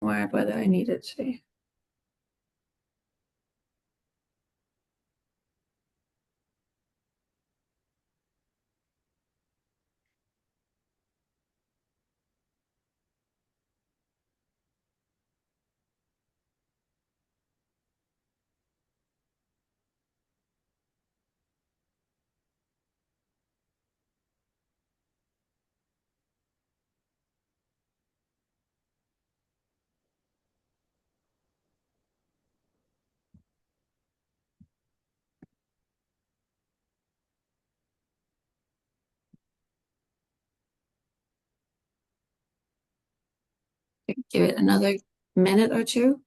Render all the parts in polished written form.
word whether I need it today. Give it another minute or two.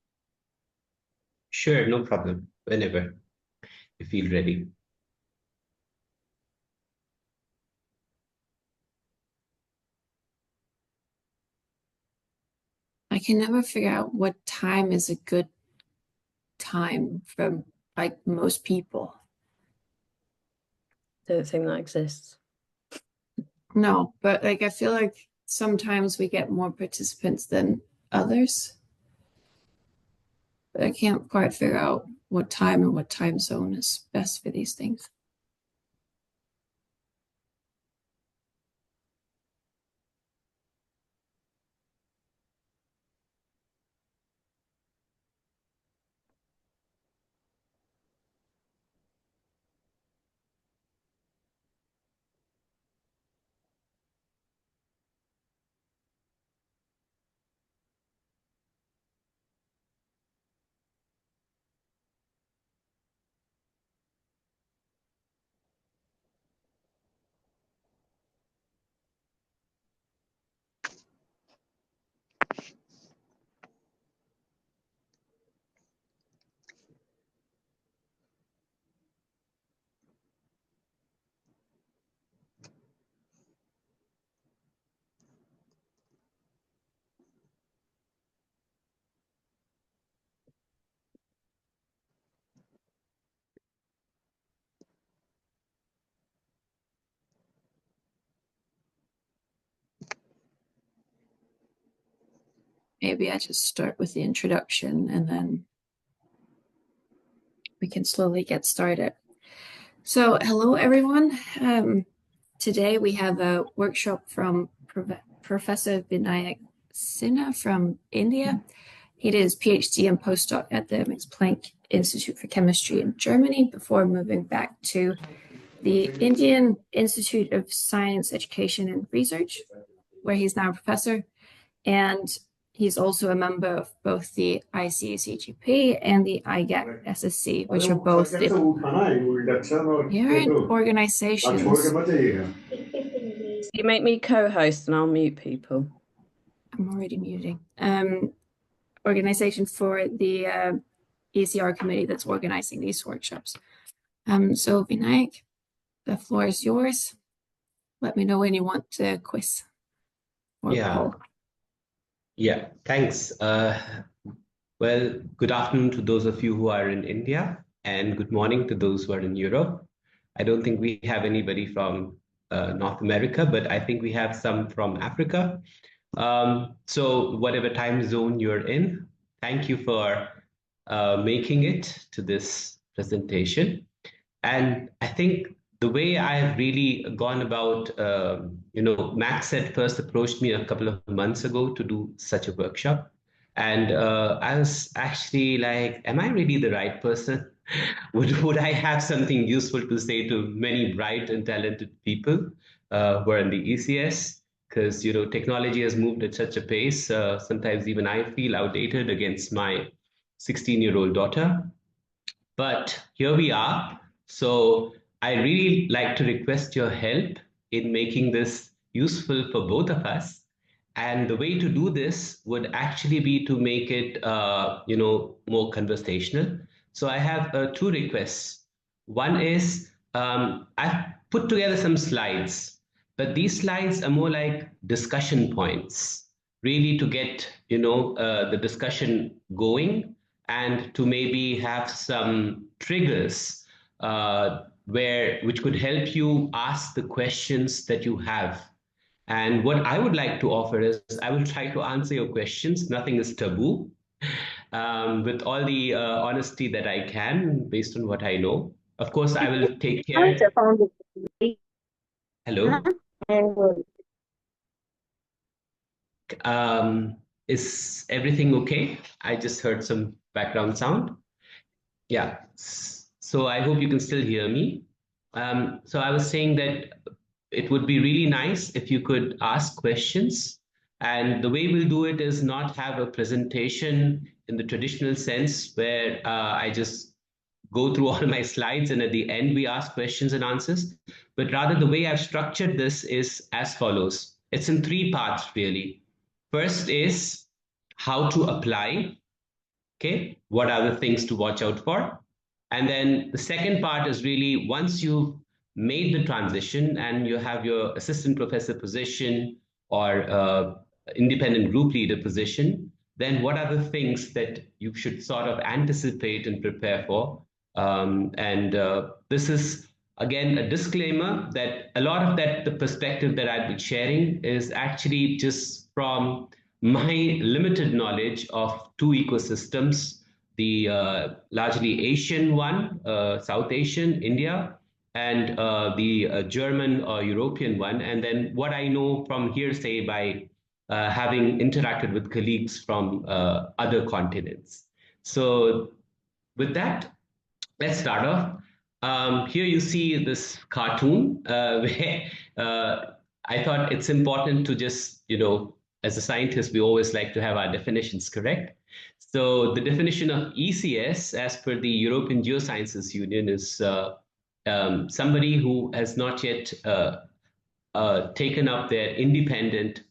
Sure, no problem. Whenever you feel ready. I can never figure out what time is a good time for like most people. Don't think that exists. No, but like I feel like sometimes we get more participants than others. But I can't quite figure out what time and what time zone is best for these things. Maybe I just start with the introduction and then we can slowly get started. So, hello everyone. Today we have a workshop from Professor Vinayak Sinha from India. He did his PhD and postdoc at the Max Planck Institute for Chemistry in Germany before moving back to the Indian Institute of Science, Education and Research, where he's now a professor. And he's also a member of both the ICAC and the IGAC SSC, which are both parent organizations. You make me co-host and I'll mute people. I'm already muting. Organization for the ECR committee that's organizing these workshops. So Vinayak, the floor is yours. Let me know when you want to quiz or poll. Yeah, thanks. Well, good afternoon to those of you who are in India, and good morning to those who are in Europe. I don't think we have anybody from North America, but I think we have some from Africa. So whatever time zone you're in, thank you for making it to this presentation. And I think the way I've really gone about, Max had first approached me a couple of months ago to do such a workshop. And I was actually like, am I really the right person? Would I have something useful to say to many bright and talented people who are in the ECS? Because, technology has moved at such a pace. Sometimes even I feel outdated against my 16-year-old daughter. But here we are. So I really like to request your help in making this useful for both of us. And the way to do this would actually be to make it, more conversational. So I have two requests. One is I've put together some slides, but these slides are more like discussion points, really to get, the discussion going and to maybe have some triggers which could help you ask the questions that you have And what I would like to offer is I will try to answer your questions. Nothing is taboo, with all the honesty that I can based on what I know. Of course, I will take care. Hello. Is everything okay? I just heard some background sound. Yeah. So I hope you can still hear me. So I was saying that it would be really nice if you could ask questions. And the way we'll do it is not have a presentation in the traditional sense where I just go through all my slides and at the end we ask questions and answers, but rather the way I've structured this is as follows. It's in three parts really. First is how to apply. Okay, what are the things to watch out for? And then the second part is really once you've made the transition and you have your assistant professor position or independent group leader position, then what are the things that you should sort of anticipate and prepare for? And this is again a disclaimer that a lot of that the perspective that I'll be sharing is actually just from my limited knowledge of two ecosystems, the largely Asian one, South Asian, India, and the German or European one, and then what I know from hearsay by having interacted with colleagues from other continents. So with that, let's start off. Here you see this cartoon where I thought it's important to just, as a scientist, we always like to have our definitions correct. So the definition of ECS, as per the European Geosciences Union, is somebody who has not yet taken up their independent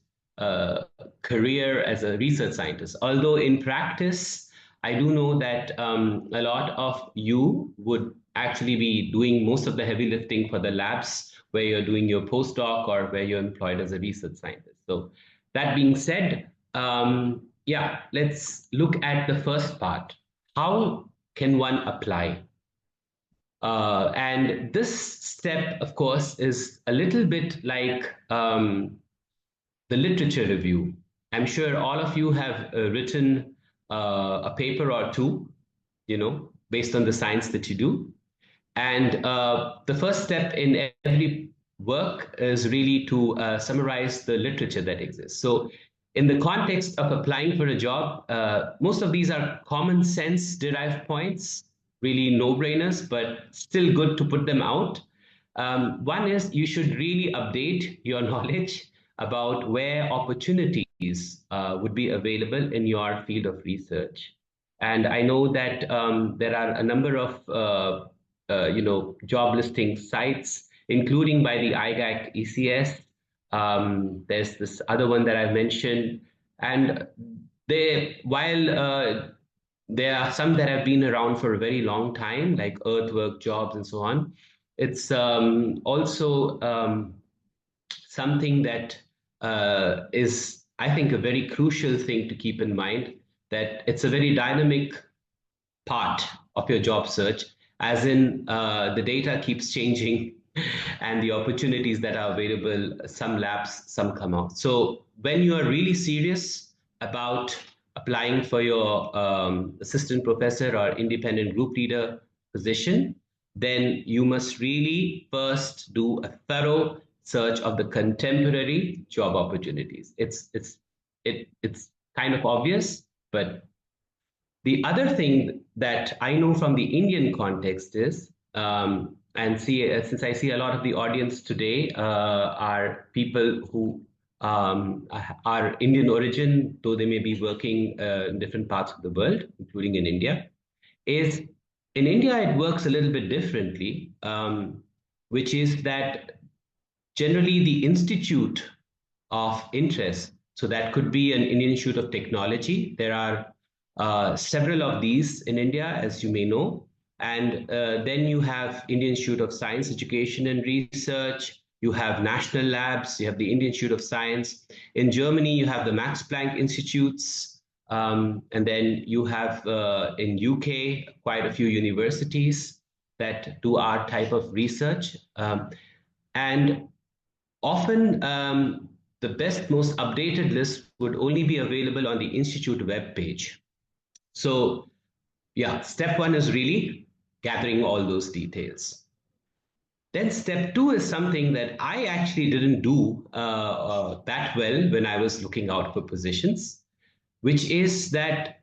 career as a research scientist. Although in practice, I do know that a lot of you would actually be doing most of the heavy lifting for the labs where you're doing your postdoc or where you're employed as a research scientist. So that being said, yeah, let's look at the first part. How can one apply? And this step, of course, is a little bit like the literature review. I'm sure all of you have written a paper or two, based on the science that you do. And the first step in every work is really to summarize the literature that exists. So in the context of applying for a job, most of these are common sense derived points, really no-brainers, but still good to put them out. One is you should really update your knowledge about where opportunities would be available in your field of research. And I know that there are a number of job listing sites, including by the IGAC ECS. There's this other one that I mentioned, and while there are some that have been around for a very long time, like earthwork jobs and so on. It's also something that is, I think, a very crucial thing to keep in mind, that it's a very dynamic part of your job search, as in the data keeps changing and the opportunities that are available, some lapse, some come out. So when you are really serious about applying for your assistant professor or independent group leader position, then you must really first do a thorough search of the contemporary job opportunities. It's kind of obvious, but the other thing that I know from the Indian context is, since I see a lot of the audience today are people who are Indian origin, though they may be working in different parts of the world, including in India, is in India it works a little bit differently, which is that generally the institute of interest, so that could be an Indian Institute of Technology. There are several of these in India, as you may know. And then you have Indian Institute of Science, Education and Research. You have national labs. You have the Indian Institute of Science. In Germany, you have the Max Planck Institutes. And then you have in UK quite a few universities that do our type of research. And often the best, most updated list would only be available on the Institute webpage. So yeah, step one is really gathering all those details. Then step two is something that I actually didn't do that well when I was looking out for positions, which is that,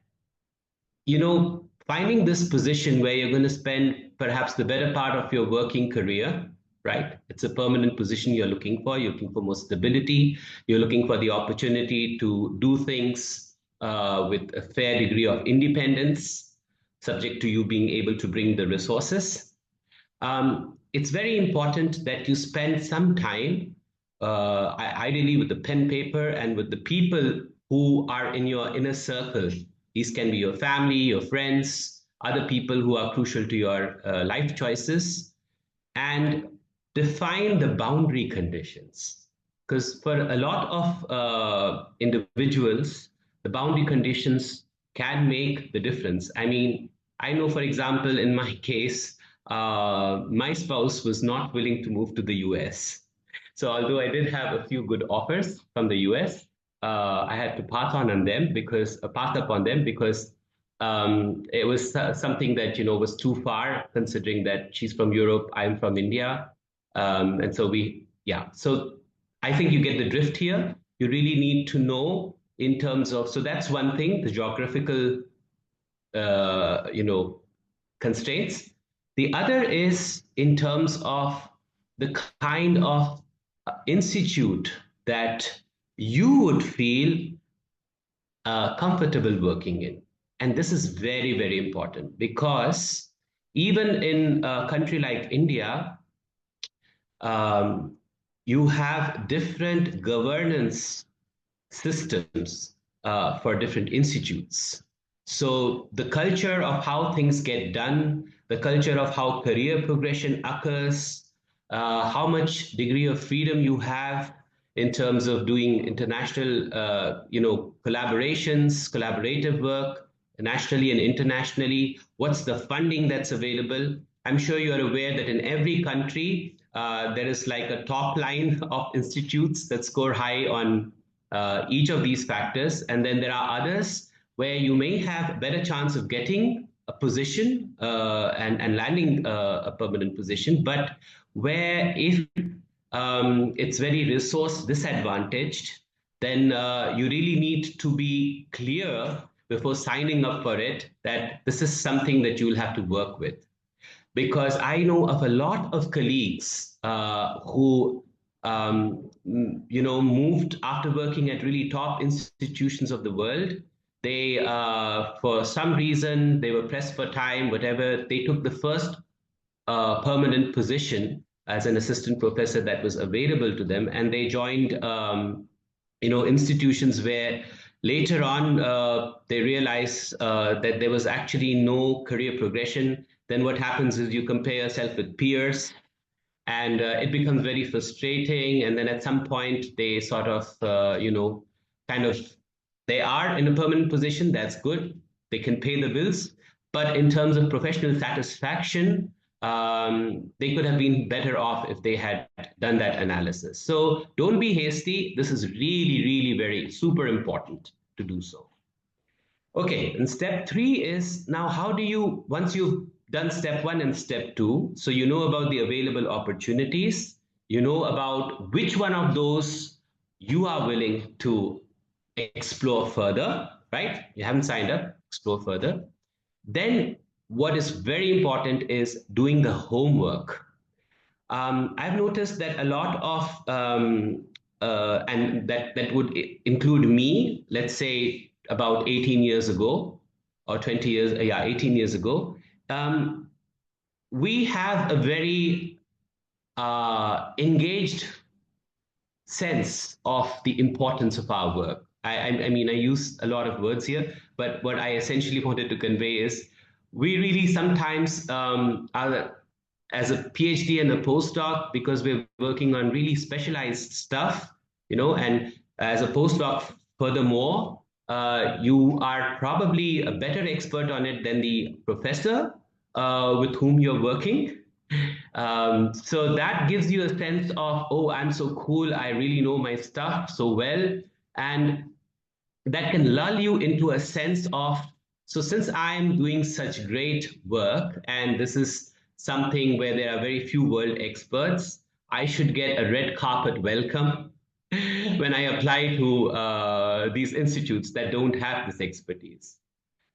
finding this position where you're going to spend perhaps the better part of your working career, right? It's a permanent position you're looking for. You're looking for more stability. You're looking for the opportunity to do things with a fair degree of independence, subject to you being able to bring the resources. It's very important that you spend some time, ideally with the pen paper and with the people who are in your inner circle. These can be your family, your friends, other people who are crucial to your life choices, and define the boundary conditions. Because for a lot of individuals, the boundary conditions can make the difference. I mean, I know, for example, in my case, my spouse was not willing to move to the US. So although I did have a few good offers from the US, I had to pass up on them because it was something that was too far, considering that she's from Europe, I'm from India, and so So I think you get the drift here. You really need to know in terms of, so that's one thing, the geographical, constraints. The other is in terms of the kind of institute that you would feel comfortable working in. And this is very, very important because even in a country like India, you have different governance systems for different institutes. So the culture of how things get done, the culture of how career progression occurs, how much degree of freedom you have in terms of doing international, collaborations, collaborative work, nationally and internationally. What's the funding that's available? I'm sure you're aware that in every country, there is like a top line of institutes that score high on each of these factors. And then there are others where you may have a better chance of getting a position and landing a permanent position, but where if it's very resource disadvantaged, then you really need to be clear before signing up for it that this is something that you'll have to work with. Because I know of a lot of colleagues who moved after working at really top institutions of the world. They, for some reason, they were pressed for time, whatever, they took the first permanent position as an assistant professor that was available to them, and they joined institutions where later on they realize that there was actually no career progression. Then what happens is you compare yourself with peers, and it becomes very frustrating. And then at some point they sort of they are in a permanent position. That's good, they can pay the bills, but in terms of professional satisfaction, they could have been better off if they had done that analysis. So don't be hasty. This is really, really very super important to do so. Okay, and step three is now how do you, once you've done step one and step two, so you know about the available opportunities, you know about which one of those you are willing to explore further, right? You haven't signed up, explore further. Then what is very important is doing the homework. I've noticed that a lot of, and that would include me, let's say about 18 years ago, or 20 years, 18 years ago, we have a very engaged sense of the importance of our work. I mean, I use a lot of words here, but what I essentially wanted to convey is we really sometimes are, as a PhD and a postdoc, because we're working on really specialized stuff, and as a postdoc, furthermore, you are probably a better expert on it than the professor with whom you're working. So that gives you a sense of, oh, I'm so cool. I really know my stuff so well. And that can lull you into a sense of, so since I'm doing such great work, and this is something where there are very few world experts, I should get a red carpet welcome when I apply to these institutes that don't have this expertise.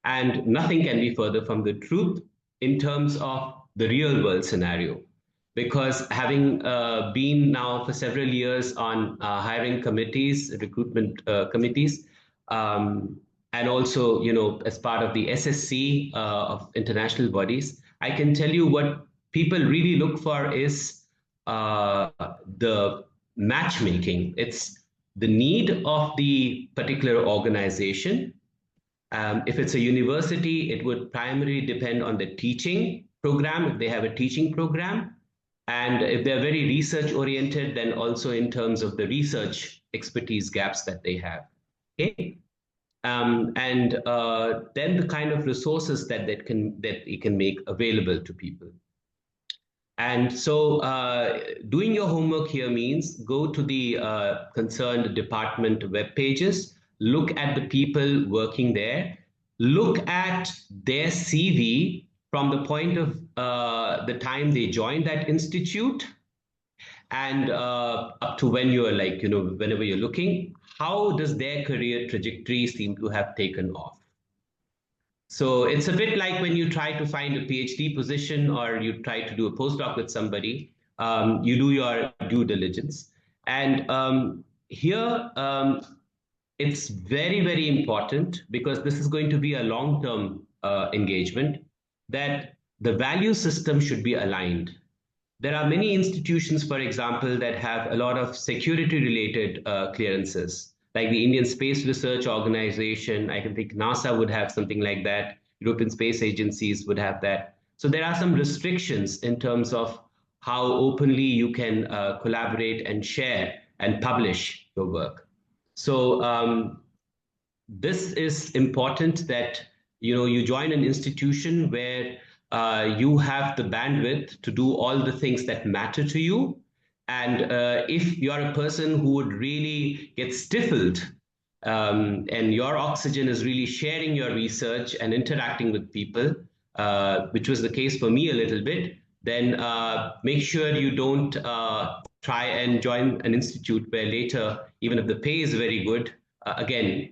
And nothing can be further from the truth in terms of the real world scenario. Because having been now for several years on hiring committees, recruitment committees, and also, as part of the SSC of international bodies, I can tell you what people really look for is the matchmaking. It's the need of the particular organization. If it's a university, it would primarily depend on the teaching program, if they have a teaching program. And if they're very research oriented, then also in terms of the research expertise gaps that they have. Okay. And then the kind of resources that it can make available to people. And so doing your homework here means go to the concerned department web pages, look at the people working there, look at their CV from the point of the time they joined that institute and up to when you're whenever you're looking, how does their career trajectory seem to have taken off? So it's a bit like when you try to find a PhD position or you try to do a postdoc with somebody, you do your due diligence. And here, it's very, very important because this is going to be a long-term engagement that the value system should be aligned. There are many institutions, for example, that have a lot of security-related clearances, like the Indian Space Research Organization. I can think NASA would have something like that. European space agencies would have that. So there are some restrictions in terms of how openly you can collaborate and share and publish your work. So this is important that you join an institution where you have the bandwidth to do all the things that matter to you. And if you're a person who would really get stifled and your oxygen is really sharing your research and interacting with people, which was the case for me a little bit, then make sure you don't try and join an institute where later, even if the pay is very good, again,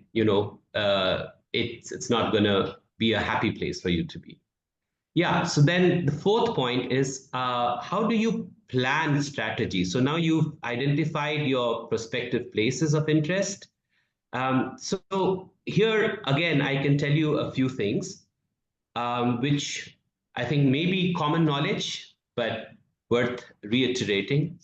it's not going to be a happy place for you to be. Yeah, so then the fourth point is how do you plan strategy? So now you've identified your prospective places of interest. So here, again, I can tell you a few things, which I think may be common knowledge, but worth reiterating.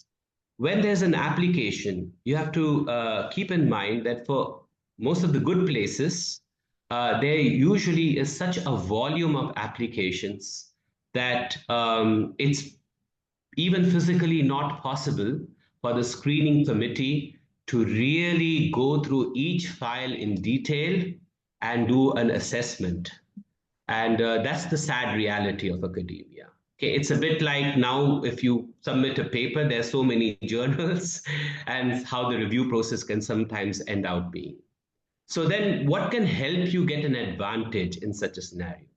When there's an application, you have to keep in mind that for most of the good places, there usually is such a volume of applications that it's even physically not possible for the screening committee to really go through each file in detail and do an assessment. And that's the sad reality of academia. Okay, it's a bit like now if you submit a paper, there's so many journals and how the review process can sometimes end out being. So then what can help you get an advantage in such a scenario?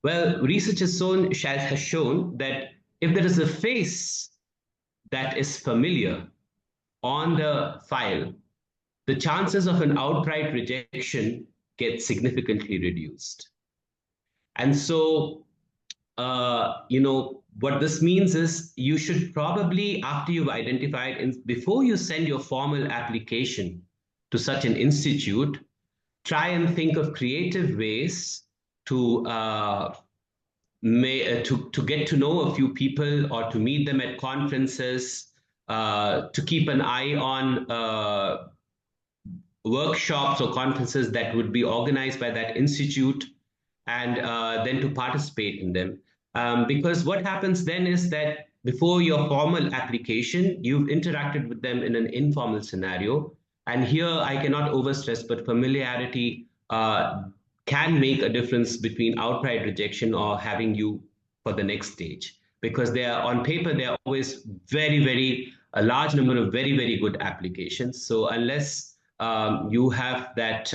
Well, research has shown that if there is a face that is familiar on the file, the chances of an outright rejection get significantly reduced. And so, what this means is you should probably, after you've identified, before you send your formal application to such an institute, try and think of creative ways to get to know a few people or to meet them at conferences, to keep an eye on workshops or conferences that would be organized by that institute, and then to participate in them. Because what happens then is that before your formal application, you've interacted with them in an informal scenario. And here I cannot overstress, but familiarity can make a difference between outright rejection or having you for the next stage. because they are on paper, they are always very, a large number of very good applications. So unless you have that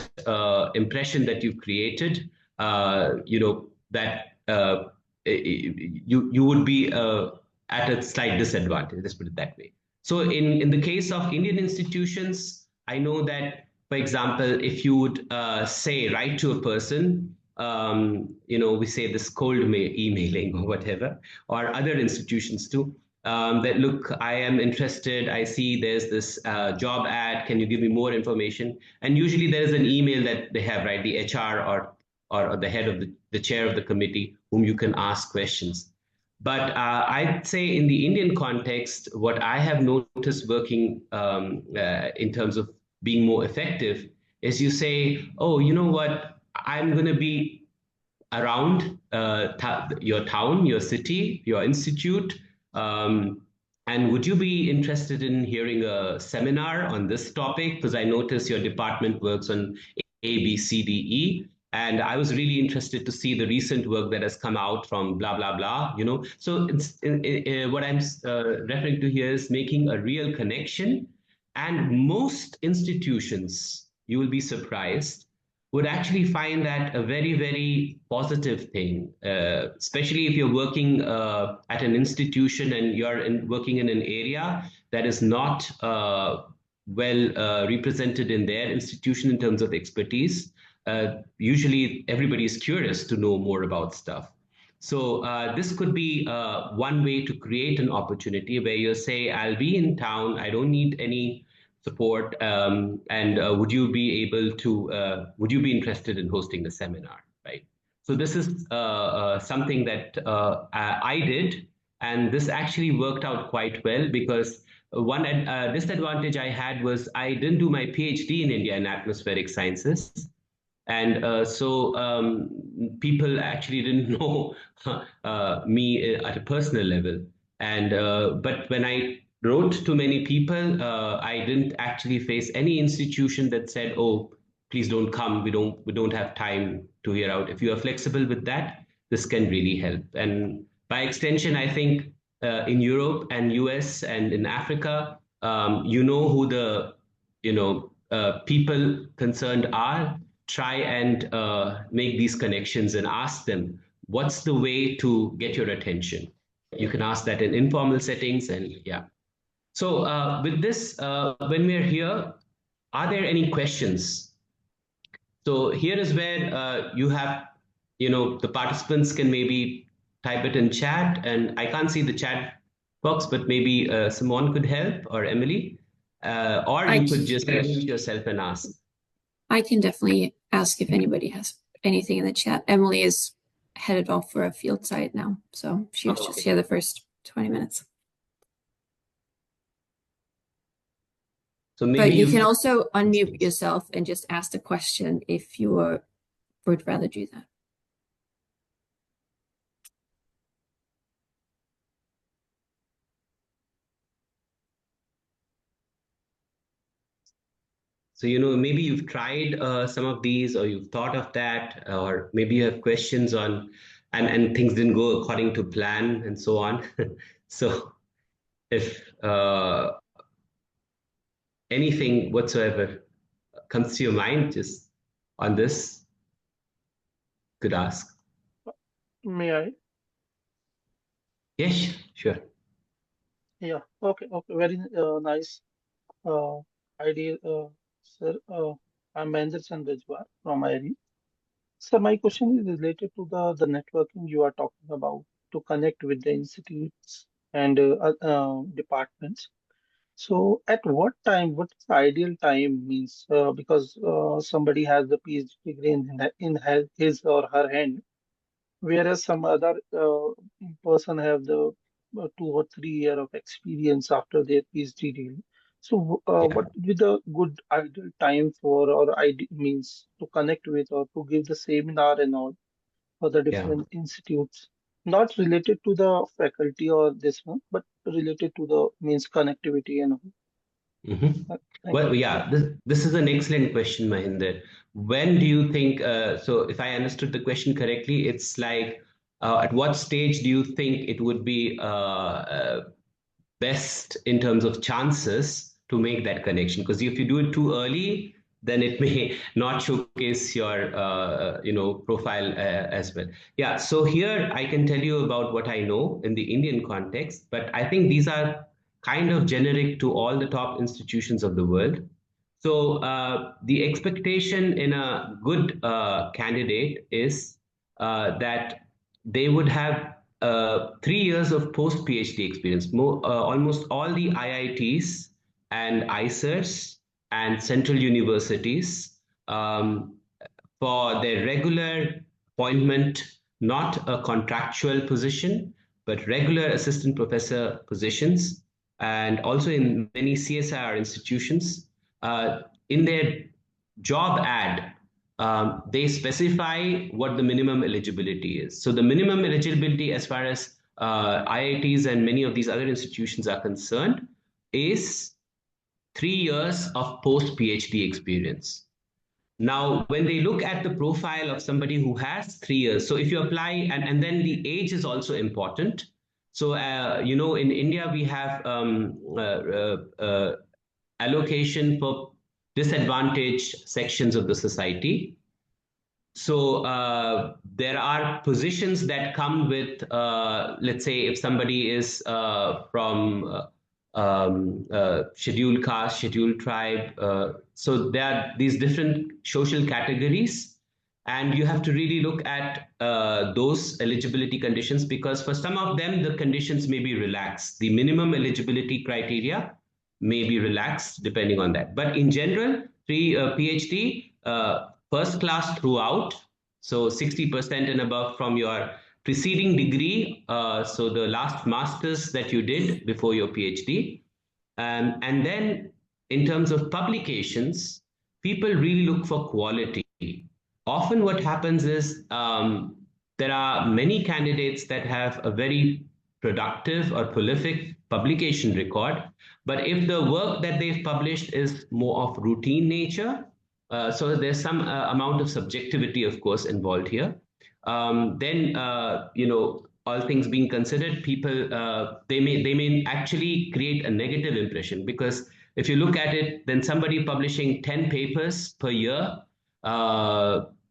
impression that you've created, that you would be at a slight disadvantage, let's put it that way. So in the case of Indian institutions, I know that, for example, if you would say, write to a person, we say this cold emailing or whatever, or other institutions too, that look, I am interested, I see there's this job ad, can you give me more information? And usually there is an email that they have, right, the HR or the head of the chair of the committee whom you can ask questions. But I'd say in the Indian context, what I have noticed working in terms of being more effective is you say, oh, you know what, I'm going to be around your town, your city, your institute. And would you be interested in hearing a seminar on this topic? Because I notice your department works on A, B, C, D, E. And I was really interested to see the recent work that has come out from blah, blah, blah, So it's, what I'm referring to here is making a real connection. And most institutions, you will be surprised, would actually find that a very positive thing, especially if you're working at an institution and you're working in an area that is not well represented in their institution in terms of expertise. Usually everybody is curious to know more about stuff. So this could be one way to create an opportunity where you say, I'll be in town, I don't need any support, and would you be interested in hosting a seminar, right? So this is something that I did, and this actually worked out quite well, because one disadvantage I had was I didn't do my PhD in India in atmospheric sciences. And so people actually didn't know me at a personal level. And but when I wrote to many people, I didn't actually face any institution that said, "Oh, please don't come. We don't have time to hear out." If you are flexible with that, this can really help. And by extension, I think in Europe and US and in Africa, you know who the people concerned are. Try and make these connections and ask them, what's the way to get your attention? You can ask that in informal settings, and yeah. So with this, when we're here, are there any questions? So here is where you have, the participants can maybe type it in chat, and I can't see the chat box, but maybe Simone could help, or Emily, or you could just unmute yourself and ask. I can definitely ask if anybody has anything in the chat. Emily is headed off for a field site now, so she was just here the first 20 minutes. So maybe but you can also unmute yourself and just ask the question if you would rather do that. So, maybe you've tried some of these, or you've thought of that, or maybe you have questions on, and things didn't go according to plan and so on. So if anything whatsoever comes to your mind just on this, could ask. May I? Yes, sure. Yeah, okay, very nice idea, sir. I'm Mahendra Chandra from IRE. So my question is related to the networking you are talking about to connect with the institutes and departments. So at what time, what is the ideal time means? Because somebody has the PhD degree in his or her hand, whereas some other person have the 2 or 3 year of experience after their PhD degree. So what would be the good ideal time for, or means to connect with or to give the seminar and all for the different institutes, not related to the faculty or this one, but related to the means connectivity and all. Mm-hmm. Well, yeah, this is an excellent question, Mahinder. When do you think, so if I understood the question correctly, it's like, at what stage do you think it would be best in terms of chances to make that connection? Because if you do it too early, then it may not showcase your profile as well. Yeah, so here I can tell you about what I know in the Indian context, but I think these are kind of generic to all the top institutions of the world. So the expectation in a good candidate is that they would have 3 years of post PhD experience. Almost all the IITs and ICERs and central universities, for their regular appointment, not a contractual position, but regular assistant professor positions, and also in many CSIR institutions, in their job ad, they specify what the minimum eligibility is. So the minimum eligibility, as far as IITs and many of these other institutions are concerned, is 3 years of post PhD experience. Now, when they look at the profile of somebody who has 3 years, so if you apply, and then the age is also important. So, in India, we have allocation for disadvantaged sections of the society. So there are positions that come with, let's say, if somebody is from scheduled caste, scheduled tribe. So there are these different social categories, and you have to really look at those eligibility conditions, because for some of them, the conditions may be relaxed. The minimum eligibility criteria may be relaxed depending on that. But in general, PhD, first class throughout, so 60% and above from your preceding degree, so the last master's that you did before your PhD. And then in terms of publications, people really look for quality. Often what happens is there are many candidates that have a very productive or prolific publication record, but if the work that they've published is more of routine nature, so there's some amount of subjectivity, of course, involved here. Then all things being considered, people they may actually create a negative impression, because if you look at it, then somebody publishing 10 papers per year,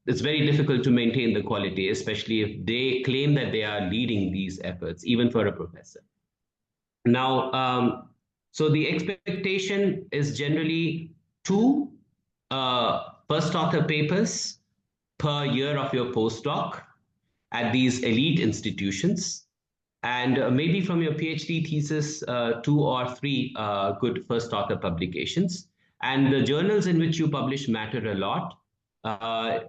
it's very difficult to maintain the quality, especially if they claim that they are leading these efforts, even for a professor. Now, so the expectation is generally 2 first author papers per year of your postdoc at these elite institutions, and maybe from your PhD thesis, 2 or 3 good first author publications. And the journals in which you publish matter a lot.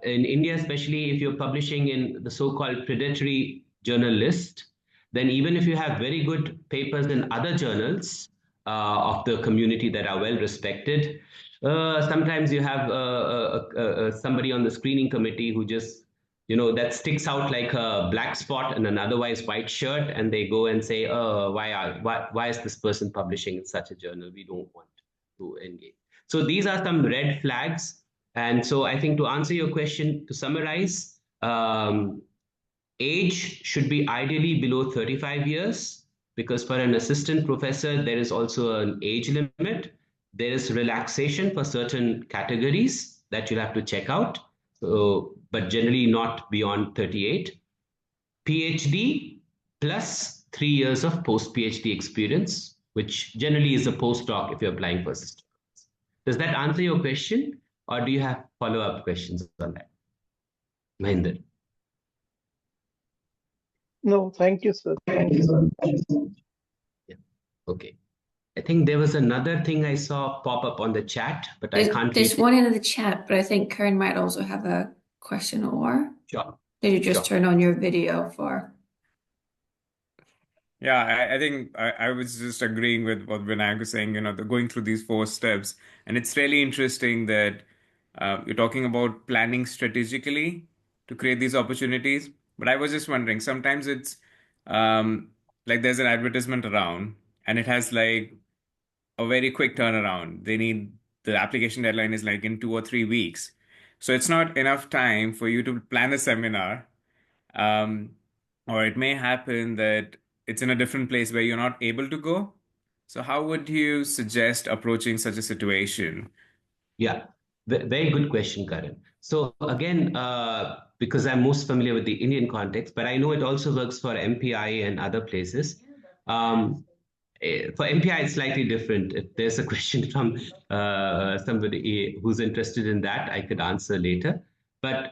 In India, especially if you're publishing in the so-called predatory journal list, then even if you have very good papers in other journals of the community that are well respected, sometimes you have somebody on the screening committee who just, that sticks out like a black spot in an otherwise white shirt, and they go and say, oh, why is this person publishing in such a journal? We don't want to engage. So these are some red flags. And so I think, to answer your question, to summarize, age should be ideally below 35 years, because for an assistant professor, there is also an age limit. There is relaxation for certain categories that you'll have to check out, so, but generally not beyond 38. PhD plus 3 years of post-PhD experience, which generally is a postdoc if you're applying for assistant. Does that answer your question? Or do you have follow-up questions on that? Mahinder? No, thank you, sir. Thank you, sir. Yeah. Okay. I think there was another thing I saw pop up on the chat, but I can't read There's it. one in the chat, but I think Karen might also have a question, or Sure. did you just turn on your video for? Yeah, I think I was just agreeing with what Vinayak was saying, going through these 4 steps. And it's really interesting that you're talking about planning strategically to create these opportunities. But I was just wondering, sometimes it's like there's an advertisement around and it has like a very quick turnaround. The application deadline is like in 2 or 3 weeks. So it's not enough time for you to plan a seminar. or it may happen that it's in a different place where you're not able to go. So how would you suggest approaching such a situation? Yeah, very good question, Karan. So again, because I'm most familiar with the Indian context, but I know it also works for MPI and other places. Um, for MPI, it's slightly different. If there's a question from somebody who's interested in that, I could answer later. But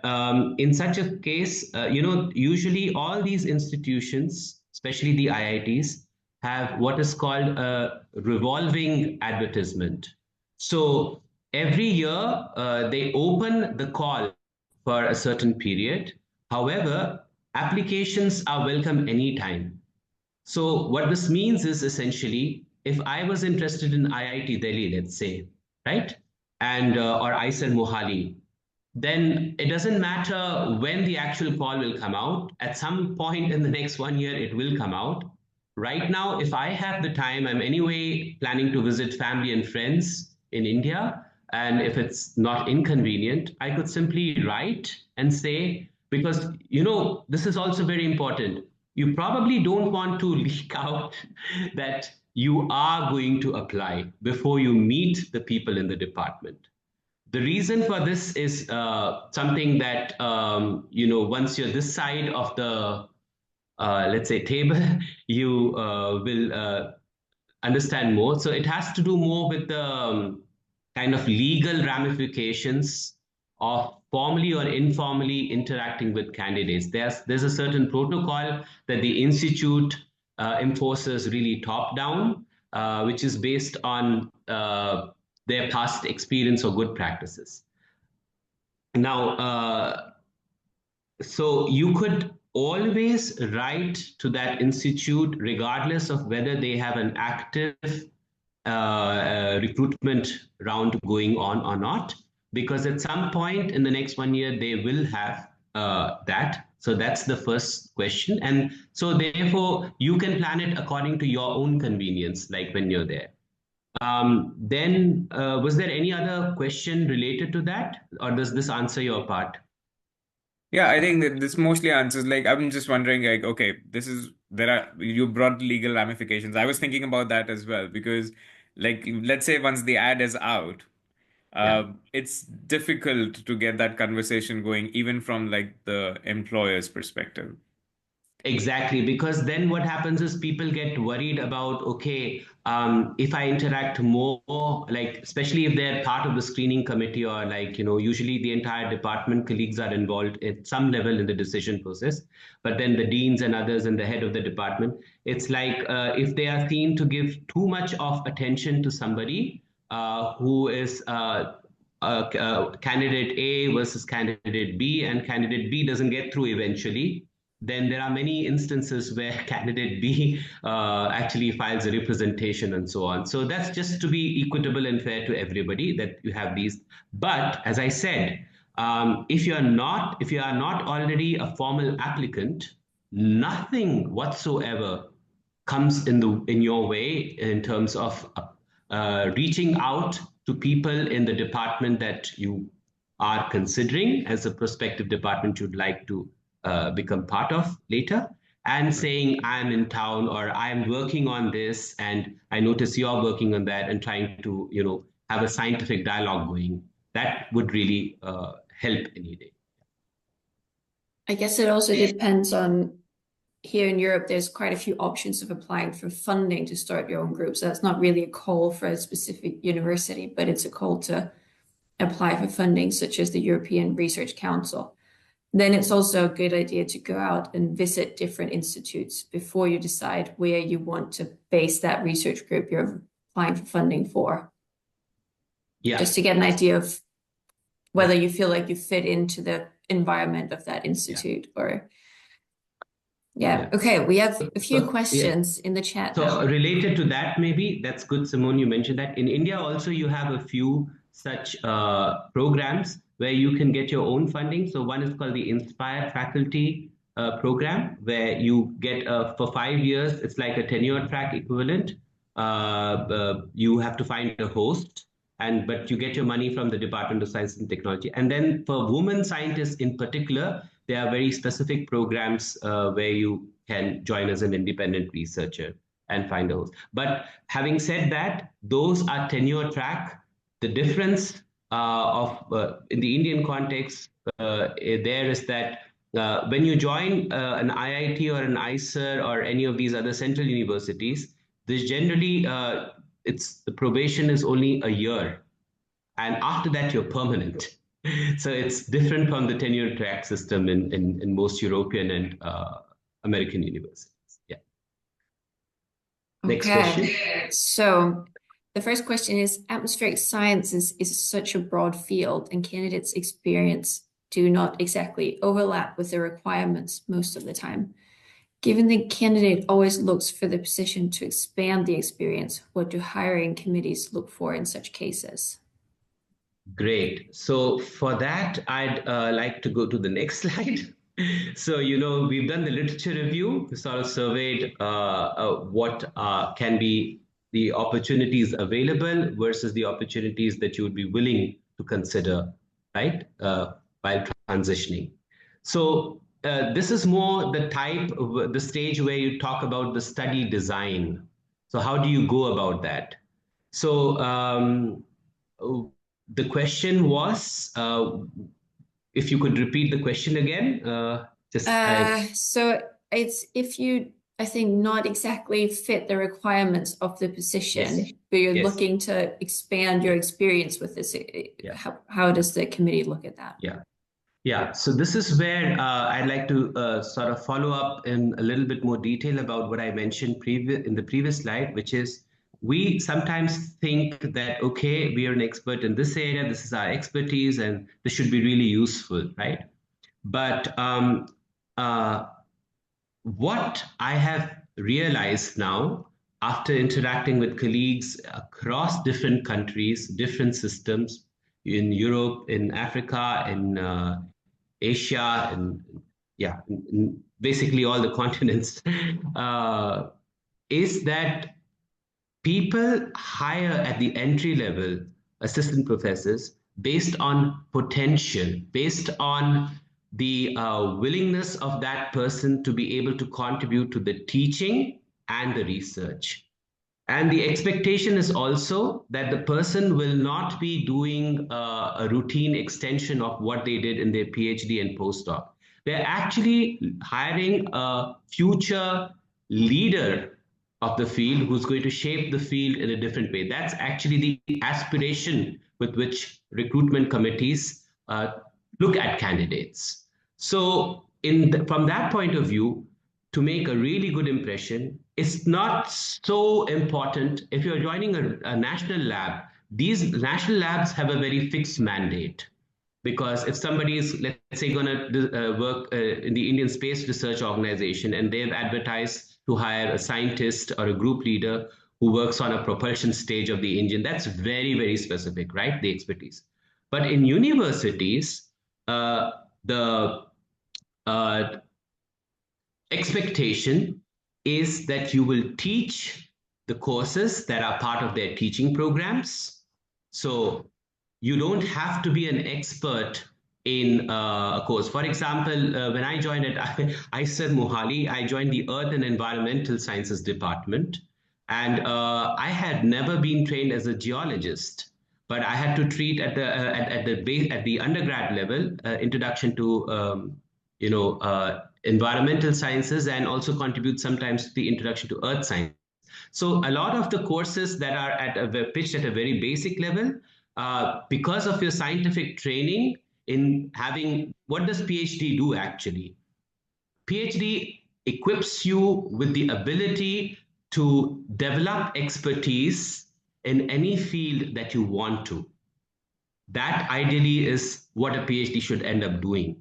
in such a case, usually all these institutions, especially the IITs, have what is called a revolving advertisement. So every year, they open the call for a certain period. However, applications are welcome anytime. So what this means is essentially, if I was interested in IIT Delhi, let's say, right, and or ISER Mohali, then it doesn't matter when the actual call will come out. At some point in the next 1 year, it will come out. Right now, if I have the time, I'm anyway planning to visit family and friends in India. And if it's not inconvenient, I could simply write and say, because, this is also very important. You probably don't want to leak out that you are going to apply before you meet the people in the department. The reason for this is something that, once you're this side of the, let's say, table, you will understand more. So it has to do more with the kind of legal ramifications of formally or informally interacting with candidates. There's a certain protocol that the institute enforces really top down, which is based on their past experience or good practices. Now, so you could always write to that institute regardless of whether they have an active recruitment round going on or not, because at some point in the next 1 year, they will have that. So that's the first question. And so therefore, you can plan it according to your own convenience, like when you're there. Then, was there any other question related to that, or does this answer your part? Yeah, I think that this mostly answers, like, I'm just wondering, like, okay, you brought legal ramifications. I was thinking about that as well, because, like, let's say once the ad is out, Yeah. it's difficult to get that conversation going, even from like the employer's perspective. Exactly, because then what happens is people get worried about, okay, if I interact more, like, especially if they're part of the screening committee, or like, usually the entire department colleagues are involved at some level in the decision process, but then the deans and others and the head of the department, it's like if they are seen to give too much of attention to somebody who is candidate A versus candidate B, and candidate B doesn't get through eventually, then there are many instances where candidate B actually files a representation and so on. So that's just to be equitable and fair to everybody, that you have these. But as I said, if you are not already a formal applicant, nothing whatsoever comes in your way in terms of reaching out to people in the department that you are considering as a prospective department you'd like to become part of later, and saying, I'm in town, or I'm working on this and I notice you're working on that, and trying to have a scientific dialogue going. That would really help any day. I guess it also depends on, here in Europe, there's quite a few options of applying for funding to start your own group. So that's not really a call for a specific university, but it's a call to apply for funding, such as the European Research Council. Then it's also a good idea to go out and visit different institutes before you decide where you want to base that research group you're applying for funding for. Yeah. Just to get an idea of whether you feel like you fit into the environment of that institute or... Yeah. Okay. We have a few questions in the chat So now. related to that, maybe that's good, Simone, you mentioned that. In India also, you have a few such programs where you can get your own funding. So one is called the Inspire Faculty program, where you get for 5 years, it's like a tenure track equivalent. You have to find a host, but you get your money from the Department of Science and Technology. And then for women scientists in particular, there are very specific programs where you can join as an independent researcher and find those. But having said that, those are tenure track. The difference in the Indian context there is that when you join an IIT or an ISER or any of these other central universities, this generally the probation is only a year, and after that you're permanent. So it's different from the tenure track system in most European and American universities. Yeah. Next question. Okay, so the first question is, atmospheric sciences is such a broad field and candidates' experience do not exactly overlap with the requirements most of the time. Given the candidate always looks for the position to expand the experience, what do hiring committees look for in such cases? Great. So for that, I'd like to go to the next slide. So, we've done the literature review. We sort of surveyed what can be the opportunities available versus the opportunities that you would be willing to consider, right, while transitioning. So this is more the stage where you talk about the study design. So how do you go about that? So the question was, if you could repeat the question again, so it's if you, I think, not exactly fit the requirements of the position, Yes. but you're Yes. looking to expand your experience with this. How does the committee look at that? Yeah, so this is where I'd like to sort of follow up in a little bit more detail about what I mentioned in the previous slide, which is we sometimes think that, okay, we are an expert in this area, this is our expertise, and this should be really useful, right? But what I have realized now, after interacting with colleagues across different countries, different systems, in Europe, in Africa, in Asia, and in basically all the continents, is that people hire at the entry level assistant professors based on potential, based on the willingness of that person to be able to contribute to the teaching and the research. And the expectation is also that the person will not be doing a routine extension of what they did in their PhD and postdoc. They're actually hiring a future leader of the field who's going to shape the field in a different way. That's actually the aspiration with which recruitment committees look at candidates. So from that point of view, to make a really good impression, it's not so important if you're joining a national lab. These national labs have a very fixed mandate, because if somebody is, let's say, going to work in the Indian Space Research Organization and they've advertised to hire a scientist or a group leader who works on a propulsion stage of the engine, that's very, very specific, right? The expertise. But in universities, the expectation is that you will teach the courses that are part of their teaching programs. So you don't have to be an expert in a course. For example, when I joined at ISER Mohali, I joined the Earth and Environmental Sciences Department. And I had never been trained as a geologist, but I had to treat at the undergrad level, introduction to environmental sciences, and also contribute sometimes to the introduction to earth science. So a lot of the courses that are pitched at a very basic level, because of your scientific training in having, what does PhD do actually? PhD equips you with the ability to develop expertise in any field that you want to. That ideally is what a PhD should end up doing.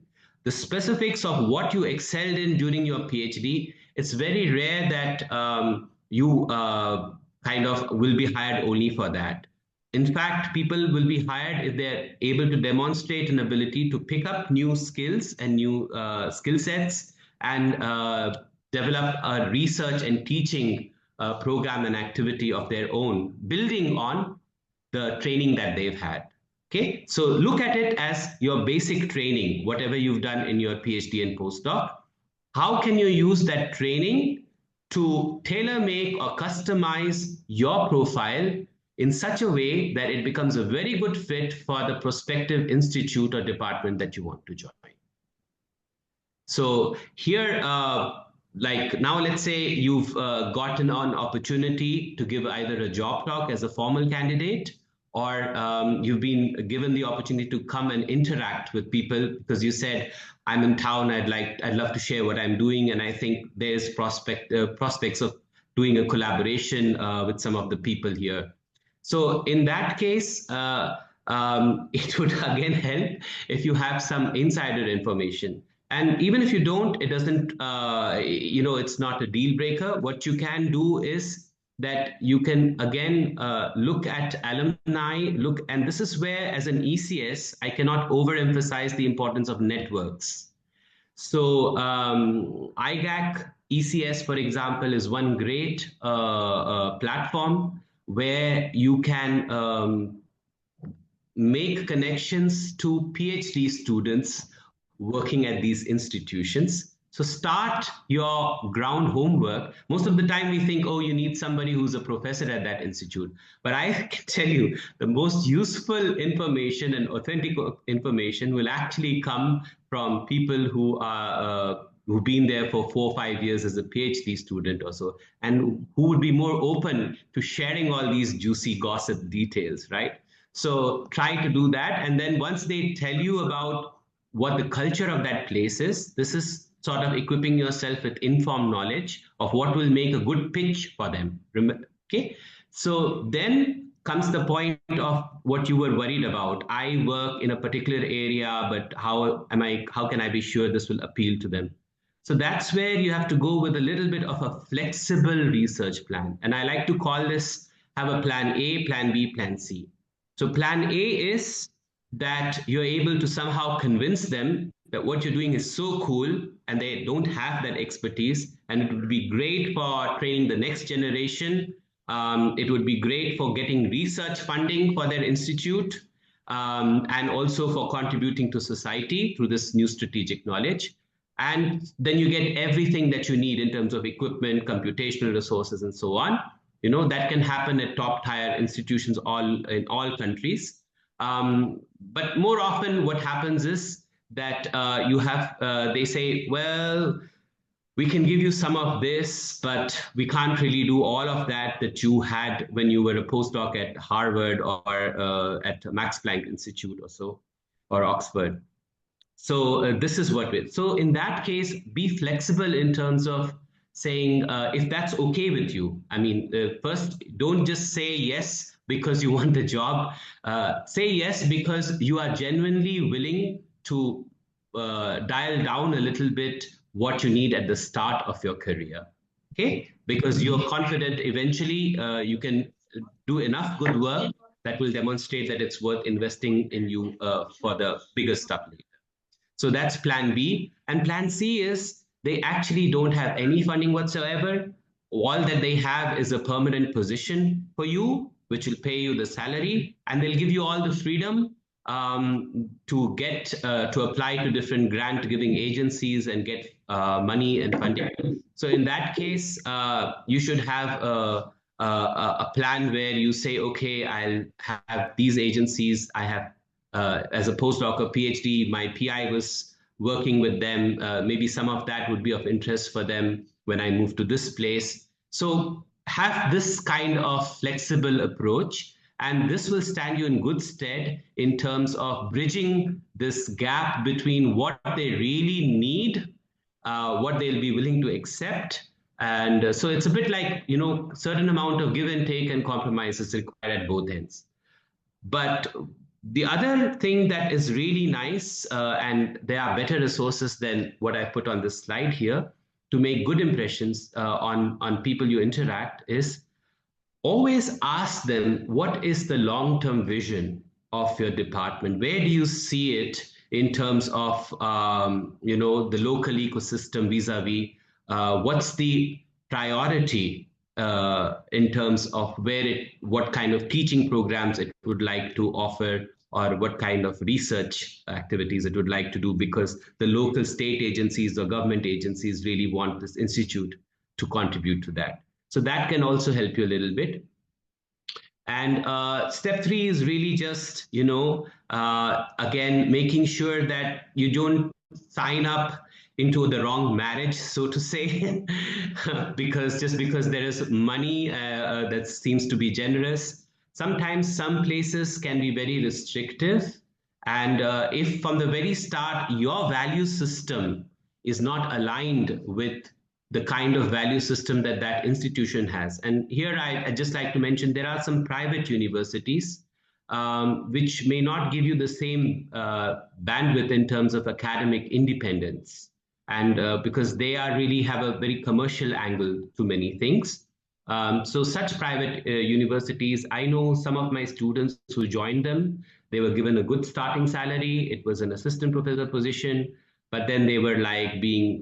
The specifics of what you excelled in during your PhD, it's very rare that you kind of will be hired only for that. In fact, people will be hired if they're able to demonstrate an ability to pick up new skills and new skill sets and develop a research and teaching program and activity of their own, building on the training that they've had. Okay, so look at it as your basic training, whatever you've done in your PhD and postdoc. How can you use that training to tailor make or customize your profile in such a way that it becomes a very good fit for the prospective institute or department that you want to join? So here, like now, let's say you've gotten an opportunity to give either a job talk as a formal candidate, or you've been given the opportunity to come and interact with people because you said, I'm in town, I'd love to share what I'm doing, and I think there's prospects of doing a collaboration with some of the people here. So in that case, it would again help if you have some insider information. And even if you don't, it doesn't, it's not a deal breaker. What you can do is that you can again look at alumni, and this is where, as an ECS, I cannot overemphasize the importance of networks. So IGAC ECS, for example, is one great platform where you can make connections to PhD students working at these institutions. So start your ground homework. Most of the time we think, oh, you need somebody who's a professor at that institute. But I can tell you the most useful information and authentic information will actually come from people who are who've been there for 4 or 5 years as a PhD student or so, and who would be more open to sharing all these juicy gossip details, right? So try to do that. And then once they tell you about what the culture of that place is, this is sort of equipping yourself with informed knowledge of what will make a good pitch for them. Okay, so then comes the point of what you were worried about. I work in a particular area, but how can I be sure this will appeal to them? So that's where you have to go with a little bit of a flexible research plan. And I like to call this, have a plan A, plan B, plan C. So plan A is that you're able to somehow convince them that what you're doing is so cool and they don't have that expertise, and it would be great for training the next generation. It would be great for getting research funding for their institute, and also for contributing to society through this new strategic knowledge. And then you get everything that you need in terms of equipment, computational resources, and so on. You know, that can happen at top tier institutions in all countries. But more often what happens is that they say, well, we can give you some of this, but we can't really do all of that you had when you were a postdoc at Harvard or at Max Planck Institute or so, or Oxford. So this is so in that case, be flexible in terms of saying, if that's okay with you. I mean, first, don't just say yes because you want the job. Say yes because you are genuinely willing to dial down a little bit what you need at the start of your career. Okay, because you're confident eventually you can do enough good work that will demonstrate that it's worth investing in you for the bigger stuff later. So that's plan B. And plan C is they actually don't have any funding whatsoever. All that they have is a permanent position for you, which will pay you the salary, and they'll give you all the freedom to get to apply to different grant giving agencies and get money and funding. So in that case, you should have a plan where you say, okay, I'll have these agencies. I have, as a postdoc or PhD, my PI was working with them. Maybe some of that would be of interest for them when I move to this place. So have this kind of flexible approach, and this will stand you in good stead in terms of bridging this gap between what they really need, what they'll be willing to accept. And so it's a bit like, you know, certain amount of give and take and compromise is required at both ends. But the other thing that is really nice, and there are better resources than what I put on this slide here to make good impressions on people you interact, is always ask them, what is the long-term vision of your department? Where do you see it in terms of you know, the local ecosystem vis-a-vis? What's the priority in terms of what kind of teaching programs it would like to offer? or what kind of research activities it would like to do, because the local state agencies or government agencies really want this institute to contribute to that. So that can also help you a little bit. And step 3 is really just, again, making sure that you don't sign up into the wrong marriage, so to say, because just because there is money that seems to be generous, sometimes some places can be very restrictive. And if from the very start your value system is not aligned with the kind of value system that that institution has. And here I just like to mention there are some private universities which may not give you the same bandwidth in terms of academic independence. And because they are really have a very commercial angle to many things. So such private universities, I know some of my students who joined them, they were given a good starting salary. It was an assistant professor position, but then they were like being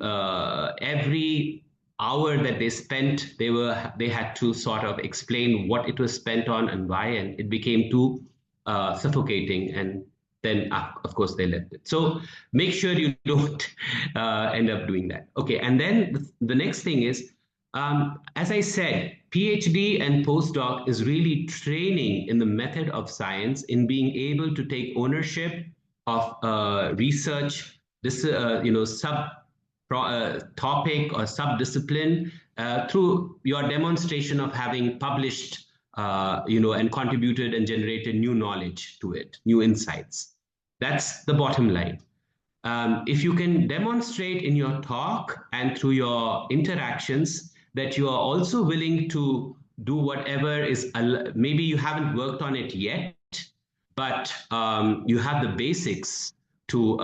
every hour that they spent, they had to sort of explain what it was spent on and why, and it became too suffocating. And then of course they left it. So make sure you don't end up doing that. Okay, and then the next thing is, as I said, PhD and postdoc is really training in the method of science, in being able to take ownership of research, this sub topic or sub-discipline through your demonstration of having published, and contributed and generated new knowledge to it, new insights. That's the bottom line. If you can demonstrate in your talk and through your interactions that you are also willing to do whatever is, maybe you haven't worked on it yet, but you have the basics to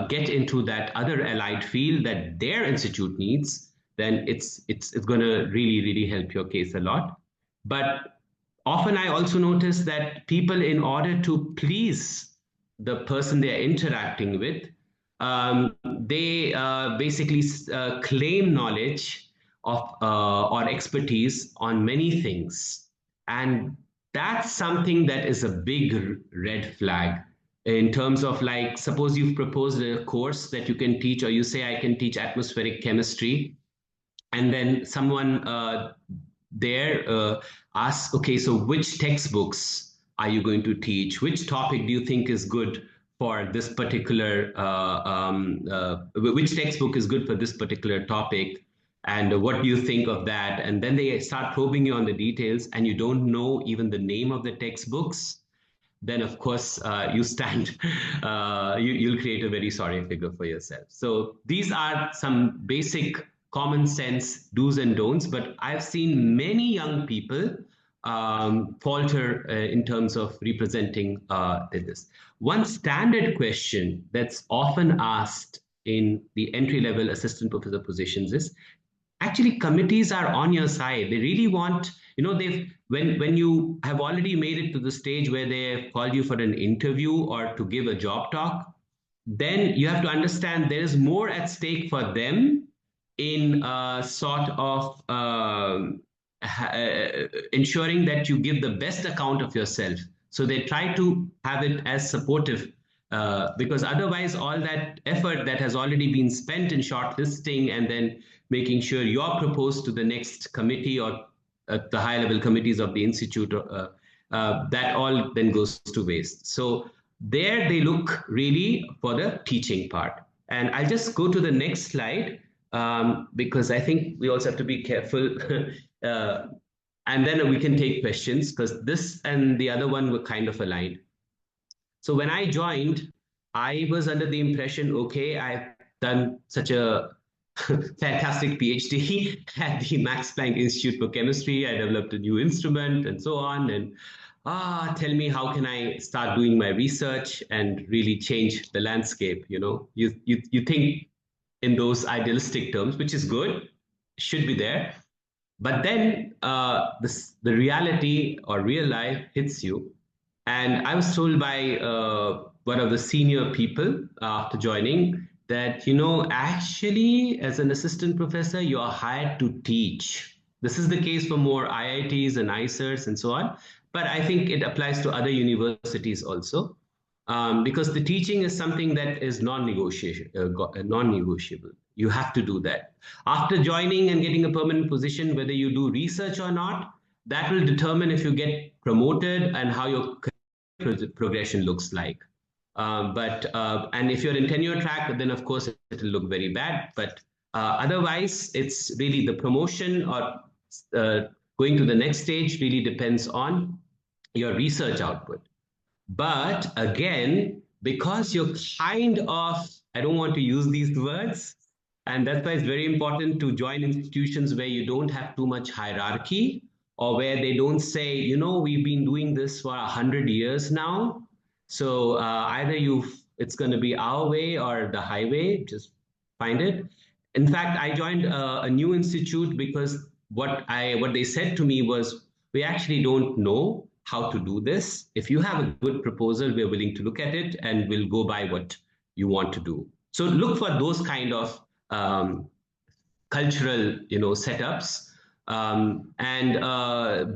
get into that other allied field that their institute needs, then it's going to really, really help your case a lot. But often I also notice that people, in order to please the person they're interacting with, they basically claim knowledge of or expertise on many things. And that's something that is a big red flag in terms of, like, suppose you've proposed a course that you can teach, or you say I can teach atmospheric chemistry, and then someone there asks, okay, so which textbooks are you going to teach? Which topic do you think is good for this particular, which textbook is good for this particular topic? And what do you think of that? And then they start probing you on the details, and you don't know even the name of the textbooks. Then of course you'll create a very sorry figure for yourself. So these are some basic common sense do's and don'ts, but I've seen many young people falter in terms of representing this. One standard question that's often asked in the entry-level assistant professor positions is, actually committees are on your side. They really want, when you have already made it to the stage where they have called you for an interview or to give a job talk, then you have to understand there is more at stake for them in sort of ensuring that you give the best account of yourself. So they try to have it as supportive, because otherwise all that effort that has already been spent in shortlisting and then making sure you're proposed to the next committee or the high level committees of the institute, that all then goes to waste. So there they look really for the teaching part. And I'll just go to the next slide, because I think we also have to be careful. And then we can take questions, because this and the other one were kind of aligned. So when I joined, I was under the impression, okay, I've done such a fantastic PhD at the Max Planck Institute for Chemistry. I developed a new instrument and so on. And tell me, how can I start doing my research and really change the landscape? You think in those idealistic terms, which is good, should be there. But then the reality or real life hits you. And I was told by one of the senior people after joining that, actually, as an assistant professor, you are hired to teach. This is the case for more IITs and ICERs and so on. But I think it applies to other universities also. because the teaching is something that is non-negotiable. You have to do that. After joining and getting a permanent position, whether you do research or not, that will determine if you get promoted and how your progression looks like. And if you're in tenure track, then of course it will look very bad. But otherwise, it's really the promotion or going to the next stage really depends on your research output. But again, because you're kind of, I don't want to use these words, and that's why it's very important to join institutions where you don't have too much hierarchy, or where they don't say, we've been doing this for 100 years now. So either it's going to be our way or the highway, just find it. In fact, I joined a new institute because what they said to me was, we actually don't know how to do this. If you have a good proposal, we're willing to look at it and we'll go by what you want to do. So look for those kind of cultural, setups.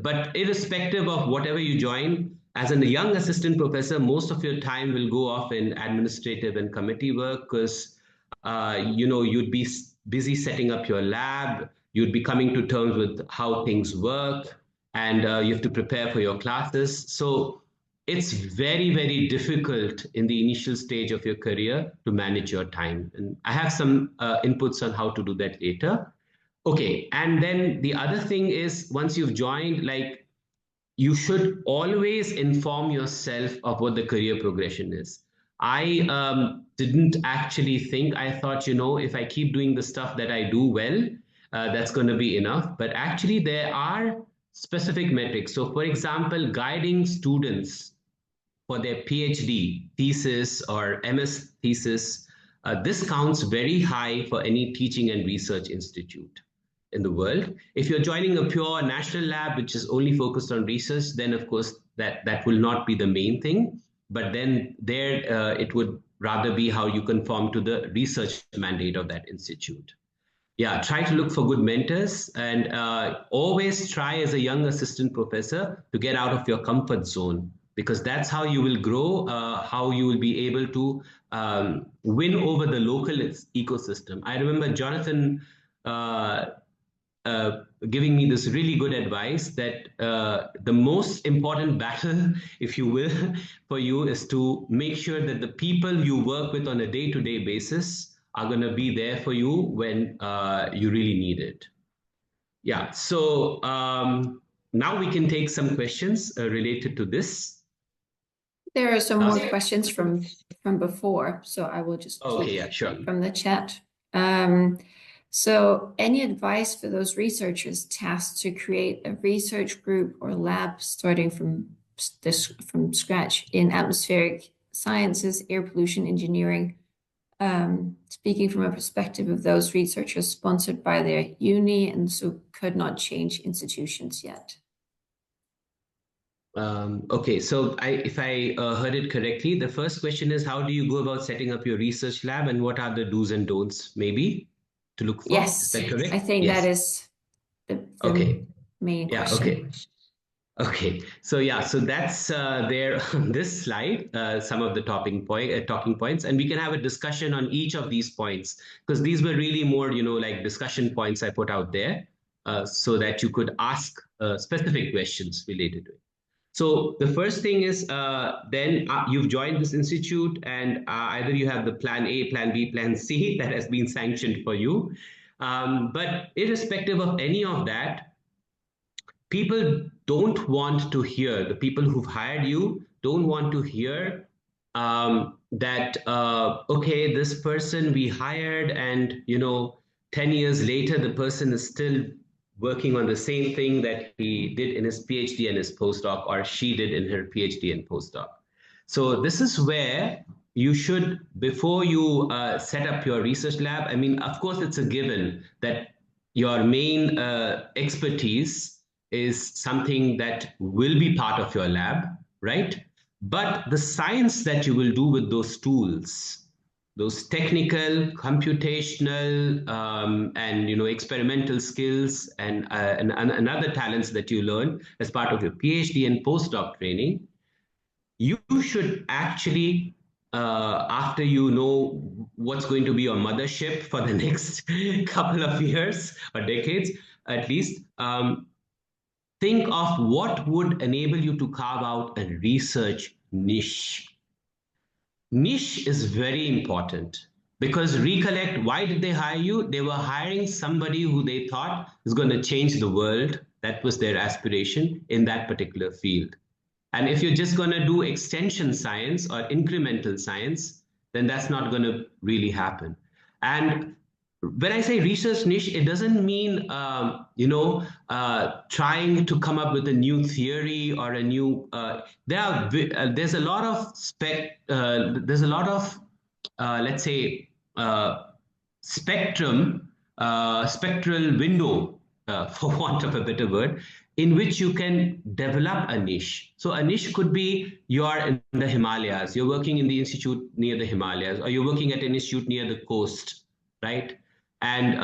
But irrespective of whatever you join, as a young assistant professor, most of your time will go off in administrative and committee work because, you'd be busy setting up your lab, you'd be coming to terms with how things work, and you have to prepare for your classes. So it's very, very difficult in the initial stage of your career to manage your time. And I have some inputs on how to do that later. Okay, and then the other thing is, once you've joined, you should always inform yourself of what the career progression is. I didn't actually think, I thought, if I keep doing the stuff that I do well, that's going to be enough. But actually, there are specific metrics. So, for example, guiding students for their PhD thesis or MS thesis, this counts very high for any teaching and research institute in the world. If you're joining a pure national lab, which is only focused on research, then of course that will not be the main thing. But then there it would rather be how you conform to the research mandate of that institute. Yeah, try to look for good mentors, and always try as a young assistant professor to get out of your comfort zone, because that's how you will grow, how you will be able to win over the local ecosystem. I remember Jonathan giving me this really good advice that the most important battle, if you will, for you is to make sure that the people you work with on a day-to-day basis are going to be there for you when you really need it. Yeah, so now we can take some questions related to this. There are some more questions from before, so I will just okay, yeah, sure. from the chat. So any advice for those researchers tasked to create a research group or lab starting from scratch in atmospheric sciences, air pollution engineering, speaking from a perspective of those researchers sponsored by their uni and so could not change institutions yet? Okay, so if I heard it correctly, the first question is, how do you go about setting up your research lab and what are the do's and don'ts maybe to look for? Yes, is that correct? I think that is the okay. main question. Yeah, okay. Okay, so yeah, so that's there on this slide, some of the talking points, and we can have a discussion on each of these points, because these were really more, like discussion points I put out there so that you could ask specific questions related to it. So the first thing is then you've joined this institute and either you have the plan A, plan B, plan C that has been sanctioned for you. But irrespective of any of that, people don't want to hear, the people who've hired you don't want to hear that, okay, this person we hired and, 10 years later, the person is still working on the same thing that he did in his PhD and his postdoc, or she did in her PhD and postdoc. So this is where you should, before you set up your research lab, I mean, of course, it's a given that your main expertise is something that will be part of your lab, right? But the science that you will do with those tools, those technical, computational, and experimental skills and other talents that you learn as part of your PhD and postdoc training, you should actually, after you know what's going to be your mothership for the next couple of years or decades, at least, think of what would enable you to carve out a research niche. Niche is very important because recollect, why did they hire you? They were hiring somebody who they thought is going to change the world. That was their aspiration in that particular field. And if you're just going to do extension science or incremental science, then that's not going to really happen. And when I say research niche, it doesn't mean trying to come up with a new theory or a new. There's a lot of there's a lot of let's say spectral window, for want of a better word, in which you can develop a niche. So a niche could be you're in the Himalayas, you're working in the institute near the Himalayas, or you're working at an institute near the coast, right? And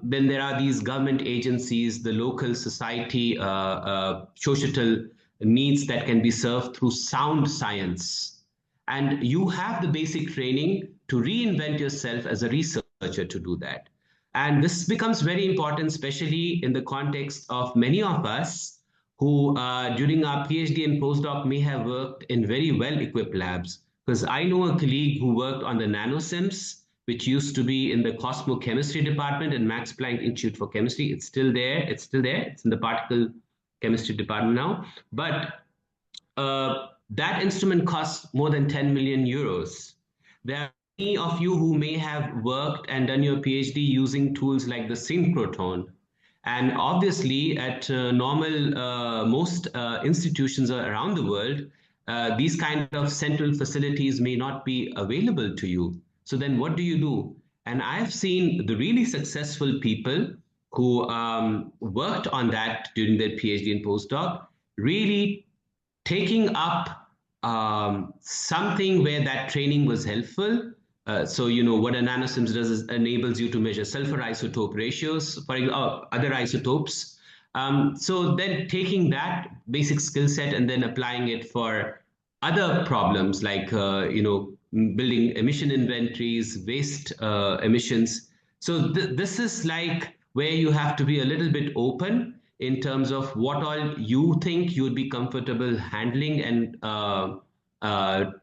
then there are these government agencies, the local society, societal needs that can be served through sound science. And you have the basic training to reinvent yourself as a researcher to do that. And this becomes very important, especially in the context of many of us who, during our PhD and postdoc, may have worked in very well-equipped labs. Because I know a colleague who worked on the nanosims, which used to be in the cosmochemistry department in Max Planck Institute for Chemistry. It's still there. It's still there. It's in the particle chemistry department now. But that instrument costs more than 10 million euros. There are many of you who may have worked and done your PhD using tools like the synchrotron. And obviously, at most institutions around the world, these kind of central facilities may not be available to you. So then what do you do? And I've seen the really successful people who worked on that during their PhD and postdoc, really taking up something where that training was helpful. So, what a nanosims does is enables you to measure sulfur isotope ratios, for example, other isotopes. So then taking that basic skill set and then applying it for other problems like, building emission inventories, waste emissions. So this is like where you have to be a little bit open in terms of what all you think you'd be comfortable handling and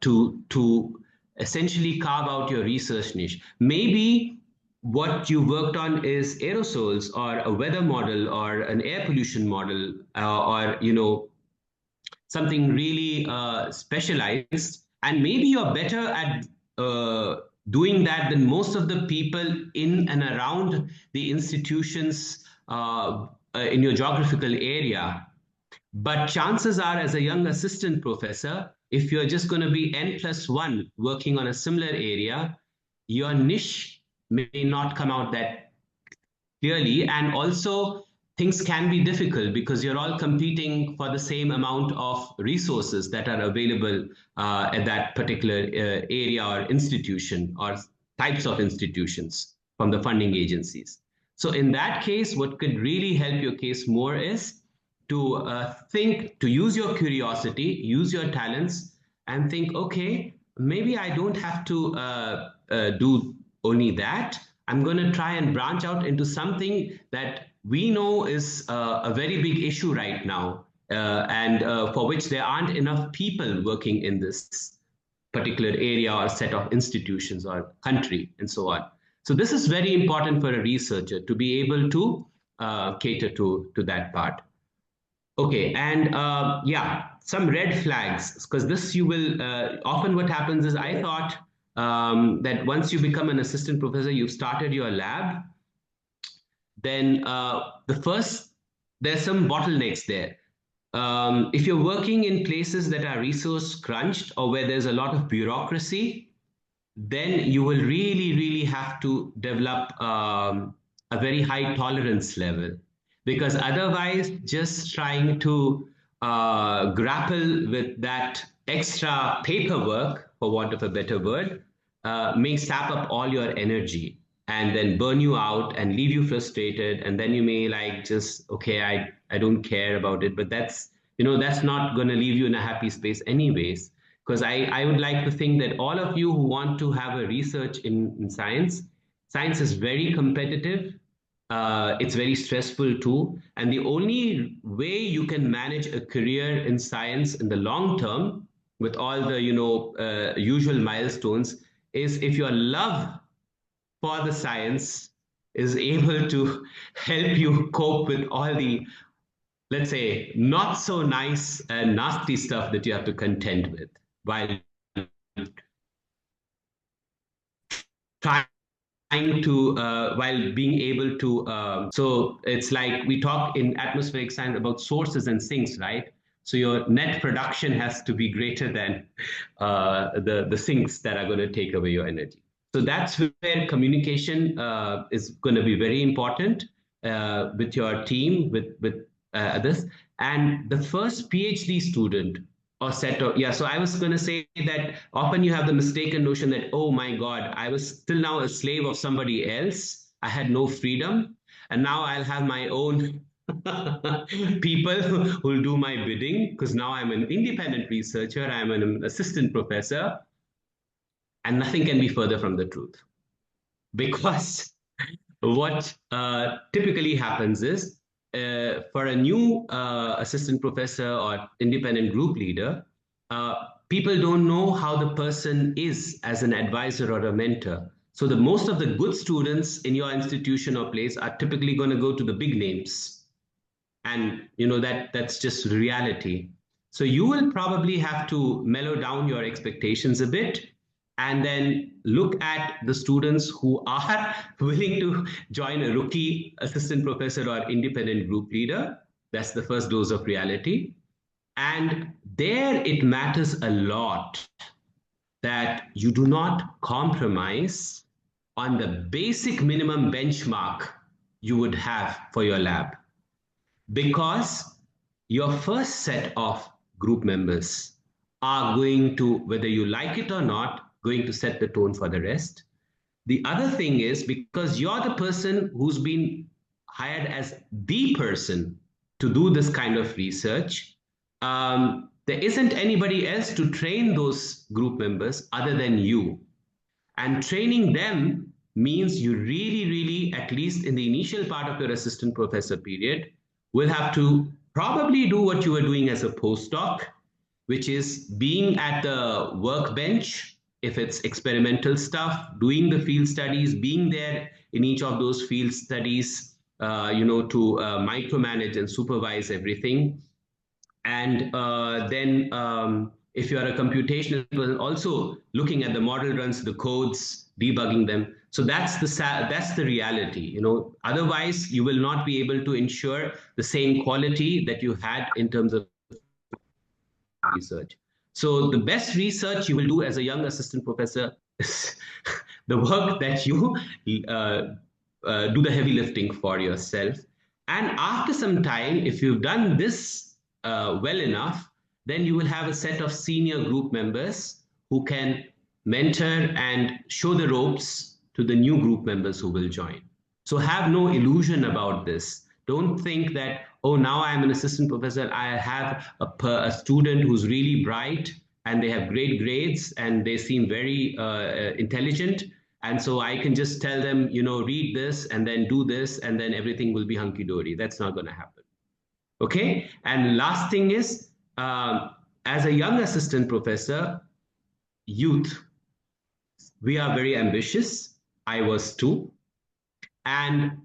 to essentially carve out your research niche. Maybe what you worked on is aerosols or a weather model or an air pollution model or something really specialized, and maybe you're better at doing that than most of the people in and around the institutions in your geographical area. But chances are, as a young assistant professor, if you're just going to be N+1 working on a similar area, your niche may not come out that clearly. And also, things can be difficult because you're all competing for the same amount of resources that are available at that particular area or institution or types of institutions from the funding agencies. So in that case, what could really help your case more is to to use your curiosity, use your talents, and think, okay, maybe I don't have to do only that. I'm going to try and branch out into something that we know is a very big issue right now, and for which there aren't enough people working in this particular area or set of institutions or country and so on. So this is very important for a researcher to be able to cater to that part. Okay, and some red flags, because this you will, often what happens is I thought that once you become an assistant professor, you've started your lab, then there's some bottlenecks there. If you're working in places that are resource crunched or where there's a lot of bureaucracy, then you will really, really have to develop a very high tolerance level. Because otherwise, just trying to grapple with that extra paperwork, for want of a better word, may sap up all your energy and then burn you out and leave you frustrated. And then you may I don't care about it. But that's not going to leave you in a happy space anyways. because I would like to think that all of you who want to have a research in science, science is very competitive. It's very stressful too. And the only way you can manage a career in science in the long term with all the, usual milestones is if your love for the science is able to help you cope with all the, let's say, not so nice and nasty stuff that you have to contend with while trying to while being able to so it's like we talk in atmospheric science about sources and sinks, right? So your net production has to be greater than the sinks that are going to take away your energy. So that's where communication is going to be very important with your team, with others. And the first PhD student or set of, yeah, so I was going to say that often you have the mistaken notion that, oh my God, I was still now a slave of somebody else. I had no freedom. And now I'll have my own people who'll do my bidding because now I'm an independent researcher, I'm an assistant professor, and nothing can be further from the truth. Because what typically happens is for a new assistant professor or independent group leader, people don't know how the person is as an advisor or a mentor. So the most of the good students in your institution or place are typically going to go to the big names. And that's just reality. So you will probably have to mellow down your expectations a bit and then look at the students who are willing to join a rookie assistant professor or independent group leader. That's the first dose of reality. And there it matters a lot that you do not compromise on the basic minimum benchmark you would have for your lab. Because your first set of group members are going to, whether you like it or not, going to set the tone for the rest. The other thing is because you're the person who's been hired as the person to do this kind of research, there isn't anybody else to train those group members other than you. And training them means you really, at least in the initial part of your assistant professor period, will have to probably do what you were doing as a postdoc, which is being at the workbench, if it's experimental stuff, doing the field studies, being there in each of those field studies, to micromanage and supervise everything. And then if you are a computational person, also looking at the model runs, the codes, debugging them. So that's the reality. Otherwise you will not be able to ensure the same quality that you had in terms of research. So the best research you will do as a young assistant professor is the work that you do the heavy lifting for yourself. And after some time, if you've done this well enough, then you will have a set of senior group members who can mentor and show the ropes to the new group members who will join. So have no illusion about this. Don't think that, oh, now I'm an assistant professor, I have a student who's really bright and they have great grades and they seem very intelligent. And so I can just tell them, read this and then do this and then everything will be hunky-dory. That's not going to happen. Okay. And last thing is, as a young assistant professor, youth, we are very ambitious. I was too. And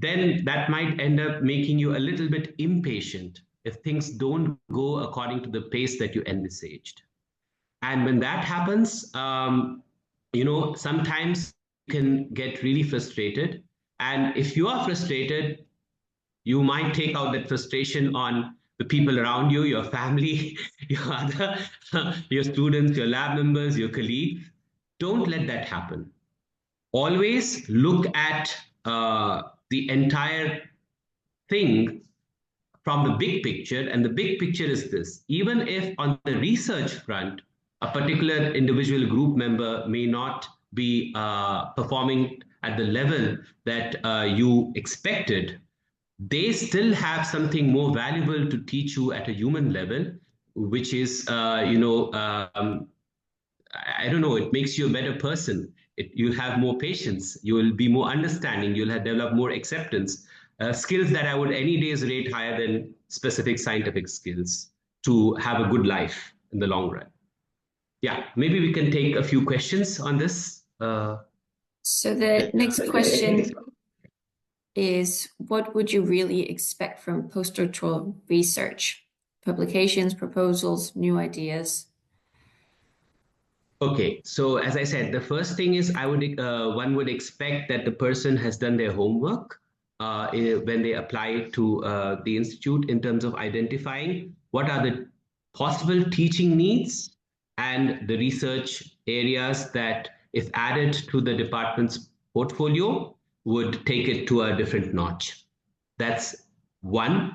that might end up making you a little bit impatient if things don't go according to the pace that you envisaged. And when that happens, sometimes you can get really frustrated. And if you are frustrated, you might take out that frustration on the people around you, your family, your students, your lab members, your colleagues. Don't let that happen. Always look at the entire thing from the big picture. And the big picture is this: even if on the research front, a particular individual group member may not be performing at the level that you expected, they still have something more valuable to teach you at a human level, which is, I don't know, it makes you a better person. You'll have more patience, you will be more understanding, you'll have developed more acceptance, skills that I would any days rate higher than specific scientific skills to have a good life in the long run. Yeah, maybe we can take a few questions on this. So the next question is, what would you really expect from postdoctoral research? Publications, proposals, new ideas? Okay, so as I said, the first thing is one would expect that the person has done their homework when they apply to the institute in terms of identifying what are the possible teaching needs and the research areas that, if added to the department's portfolio, would take it to a different notch. That's point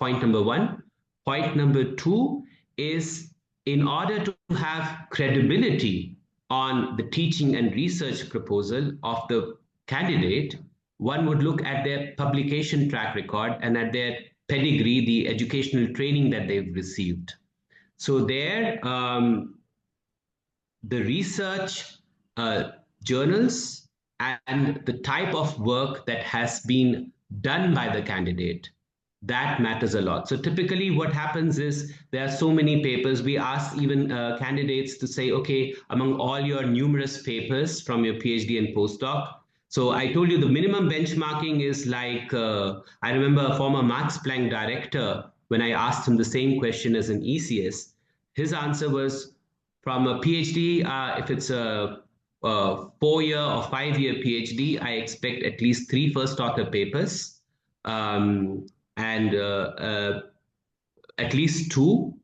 number one. Point number two is, in order to have credibility on the teaching and research proposal of the candidate, one would look at their publication track record and at their pedigree, the educational training that they've received. So there, the research journals and the type of work that has been done by the candidate, that matters a lot. So typically what happens is, there are so many papers, we ask even candidates to say, okay, among all your numerous papers from your PhD and postdoc, so I told you the minimum benchmarking is like, I remember a former Max Planck director, when I asked him the same question as an ECS, his answer was, from a PhD, if it's a 4-year or 5-year PhD, I expect at least 3 first author papers, and at least 2,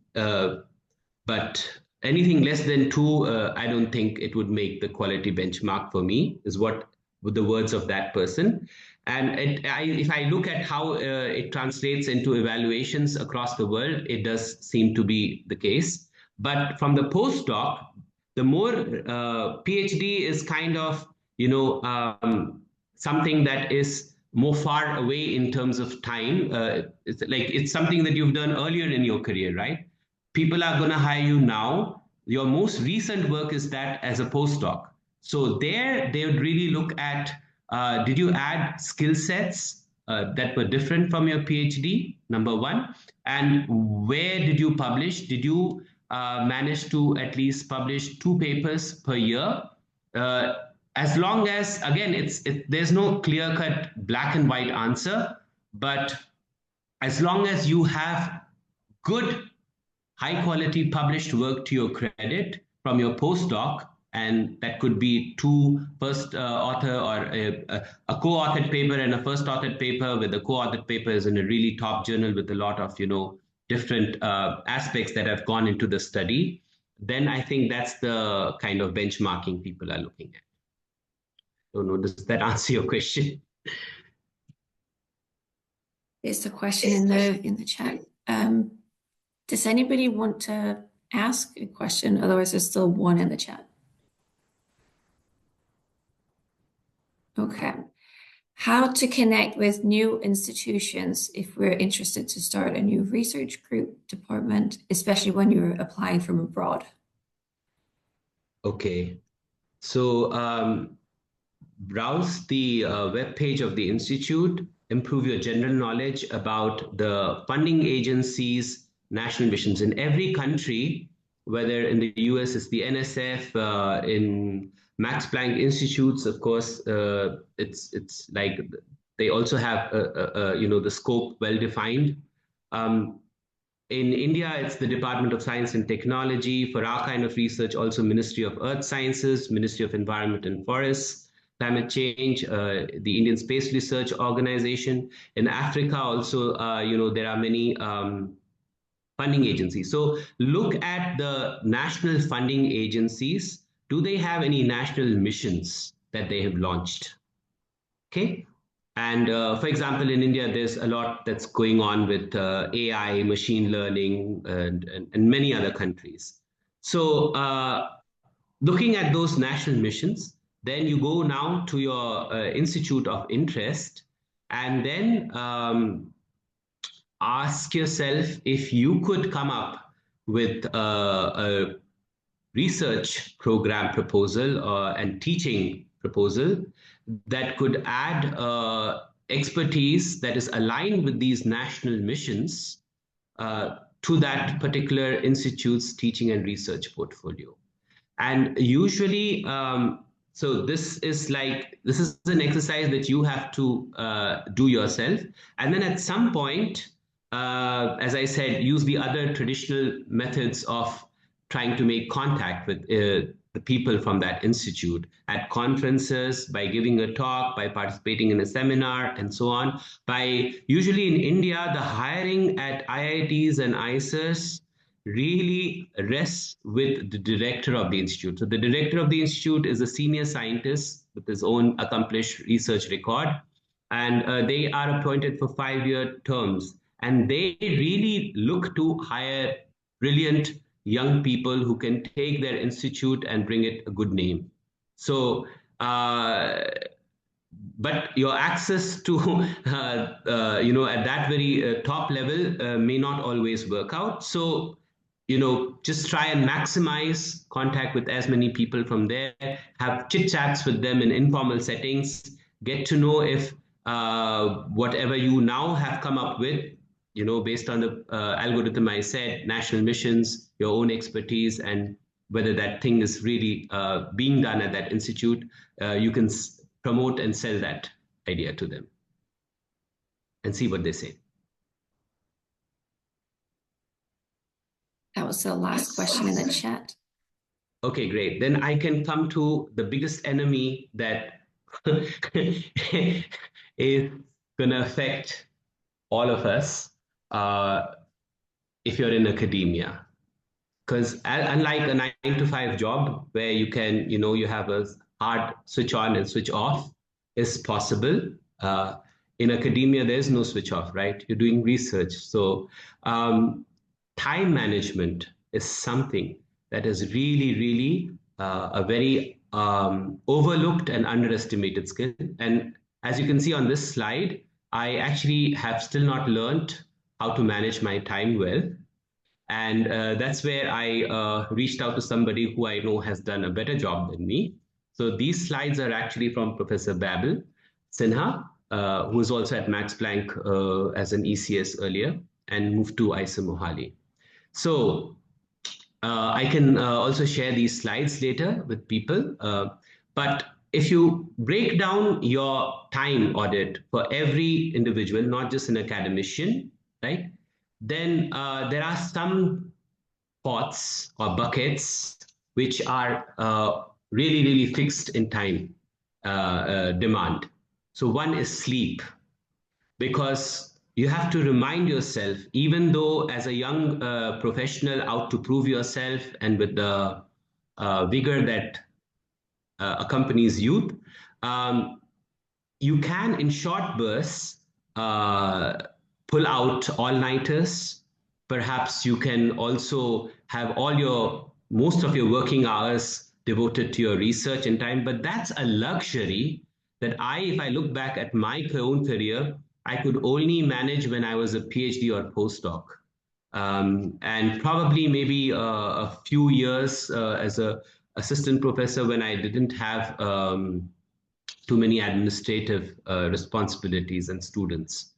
but anything less than 2, I don't think it would make the quality benchmark for me, is what with the words of that person. And if I look at how it translates into evaluations across the world, it does seem to be the case. But from the postdoc, the more PhD is kind of, something that is more far away in terms of time. It's something that you've done earlier in your career, right? People are going to hire you now. Your most recent work is that as a postdoc. So there, they would really look at, did you add skill sets that were different from your PhD, number one? And where did you publish? Did you manage to at least publish 2 papers per year? As long as, again, there's no clear-cut black and white answer, but as long as you have good, high-quality published work to your credit from your postdoc, and that could be 2 first author or a co-authored paper and a first authored paper, with the co-authored paper is in a really top journal with a lot of different aspects that have gone into the study, then I think that's the kind of benchmarking people are looking at. Don't know, does that answer your question? There's a question in the chat. Does anybody want to ask a question? Otherwise, there's still one in the chat. Okay. How to connect with new institutions if we're interested to start a new research group department, especially when you're applying from abroad? Okay. So browse the webpage of the institute, improve your general knowledge about the funding agencies, national missions in every country, whether in the US it's the NSF, in Max Planck Institutes, of course, it's like they also have the scope well defined. In India, it's the Department of Science and Technology. For our kind of research, also Ministry of Earth Sciences, Ministry of Environment and Forests, Climate Change, the Indian Space Research Organization. In Africa, also, there are many funding agencies. So look at the national funding agencies. Do they have any national missions that they have launched? Okay. And for example, in India, there's a lot that's going on with AI, machine learning, and many other countries. So looking at those national missions, then you go now to your institute of interest, and then ask yourself if you could come up with a research program proposal and teaching proposal that could add expertise that is aligned with these national missions to that particular institute's teaching and research portfolio. And usually, so this is an exercise that you have to do yourself. And then at some point, as I said, use the other traditional methods of trying to make contact with the people from that institute at conferences, by giving a talk, by participating in a seminar, and so on. Usually in India, the hiring at IITs and ICERs really rests with the director of the institute. So the director of the institute is a senior scientist with his own accomplished research record, and they are appointed for 5-year terms. And they really look to hire brilliant young people who can take their institute and bring it a good name. So, but your access to, at that very top level may not always work out. So, just try and maximize contact with as many people from there, have chit chats with them in informal settings, get to know if whatever you now have come up with, based on the algorithm I said, national missions, your own expertise, and whether that thing is really being done at that institute, you can promote and sell that idea to them and see what they say. That was the last question in the chat. Okay, great. Then I can come to the biggest enemy that is going to affect all of us if you're in academia. Because unlike a 9-to-5 job where you can, you have a hard switch on and switch off is possible. In academia, there's no switch off, right? You're doing research. So time management is something that is really, really a very overlooked and underestimated skill. And as you can see on this slide, I actually have still not learned how to manage my time well. And that's where I reached out to somebody who I know has done a better job than me. So these slides are actually from Professor Babel Sinha, who was also at Max Planck as an ECS earlier and moved to IISER Mohali. So I can also share these slides later with people. But if you break down your time audit for every individual, not just an academician, right? Then there are some pots or buckets which are really, really fixed in time demand. So one is sleep, because you have to remind yourself, even though as a young professional out to prove yourself and with the vigor that accompanies youth, you can in short bursts pull out all-nighters. Perhaps you can also have most of your working hours devoted to your research and time, but that's a luxury that if I look back at my own career, I could only manage when I was a PhD or postdoc. And probably maybe a few years as an assistant professor when I didn't have too many administrative responsibilities and students.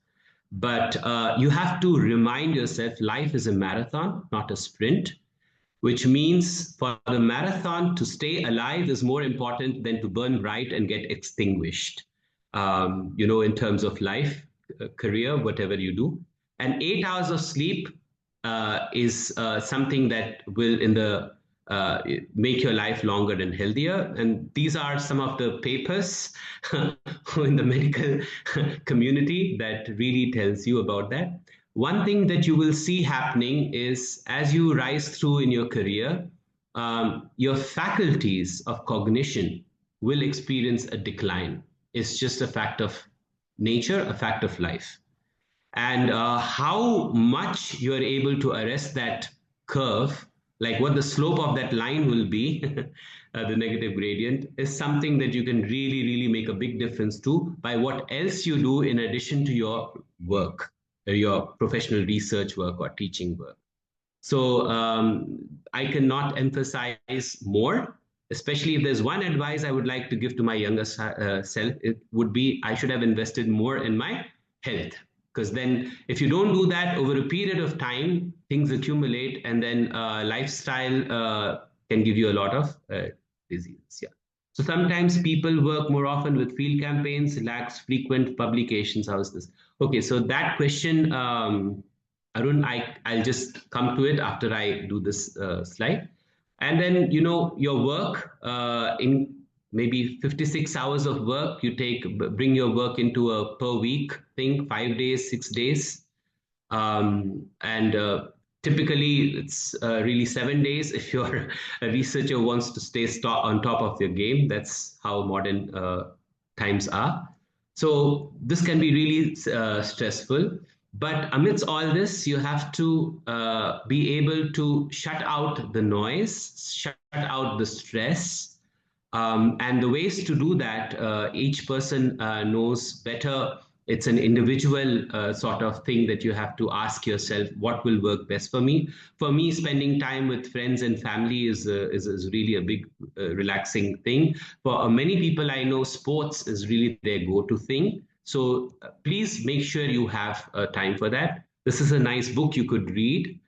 But you have to remind yourself life is a marathon, not a sprint, which means for the marathon to stay alive is more important than to burn bright and get extinguished, in terms of life, career, whatever you do. And 8 hours of sleep is something that will make your life longer and healthier. And these are some of the papers in the medical community that really tells you about that. One thing that you will see happening is as you rise through in your career, your faculties of cognition will experience a decline. It's just a fact of nature, a fact of life. And how much you are able to arrest that curve, like what the slope of that line will be, the negative gradient, is something that you can really, really make a big difference to by what else you do in addition to your work, your professional research work or teaching work. So I cannot emphasize more, especially if there's one advice I would like to give to my younger self, it would be I should have invested more in my health. Because then if you don't do that over a period of time, things accumulate, and then lifestyle can give you a lot of diseases. Yeah. So sometimes people work more often with field campaigns, lacks frequent publications. How is this? Okay, so that question, Arun, I'll just come to it after I do this slide. And then, your work in maybe 56 hours of work, bring your work into a per week thing, 5 days, 6 days. And typically it's really 7 days if you're a researcher wants to stay on top of your game. That's how modern times are. So this can be really stressful. But amidst all this, you have to be able to shut out the noise, shut out the stress. And the ways to do that, each person knows better. It's an individual sort of thing that you have to ask yourself, what will work best for me? For me, spending time with friends and family is really a big relaxing thing. For many people I know, sports is really their go-to thing. So please make sure you have time for that. This is a nice book you could read,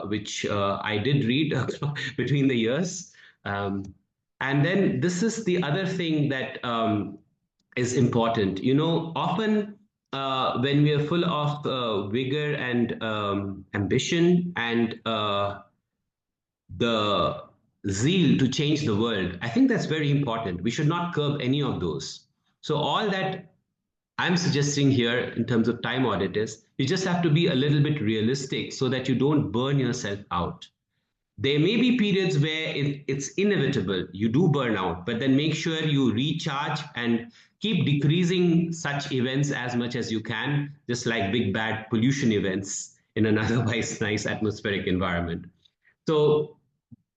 which I did read between the years. And then this is the other thing that is important. Often when we are full of vigor and ambition and the zeal to change the world, I think that's very important. We should not curb any of those. So all that I'm suggesting here in terms of time audit is you just have to be a little bit realistic so that you don't burn yourself out. There may be periods where it's inevitable, you do burn out, but then make sure you recharge and keep decreasing such events as much as you can, just like big bad pollution events in an otherwise nice atmospheric environment. So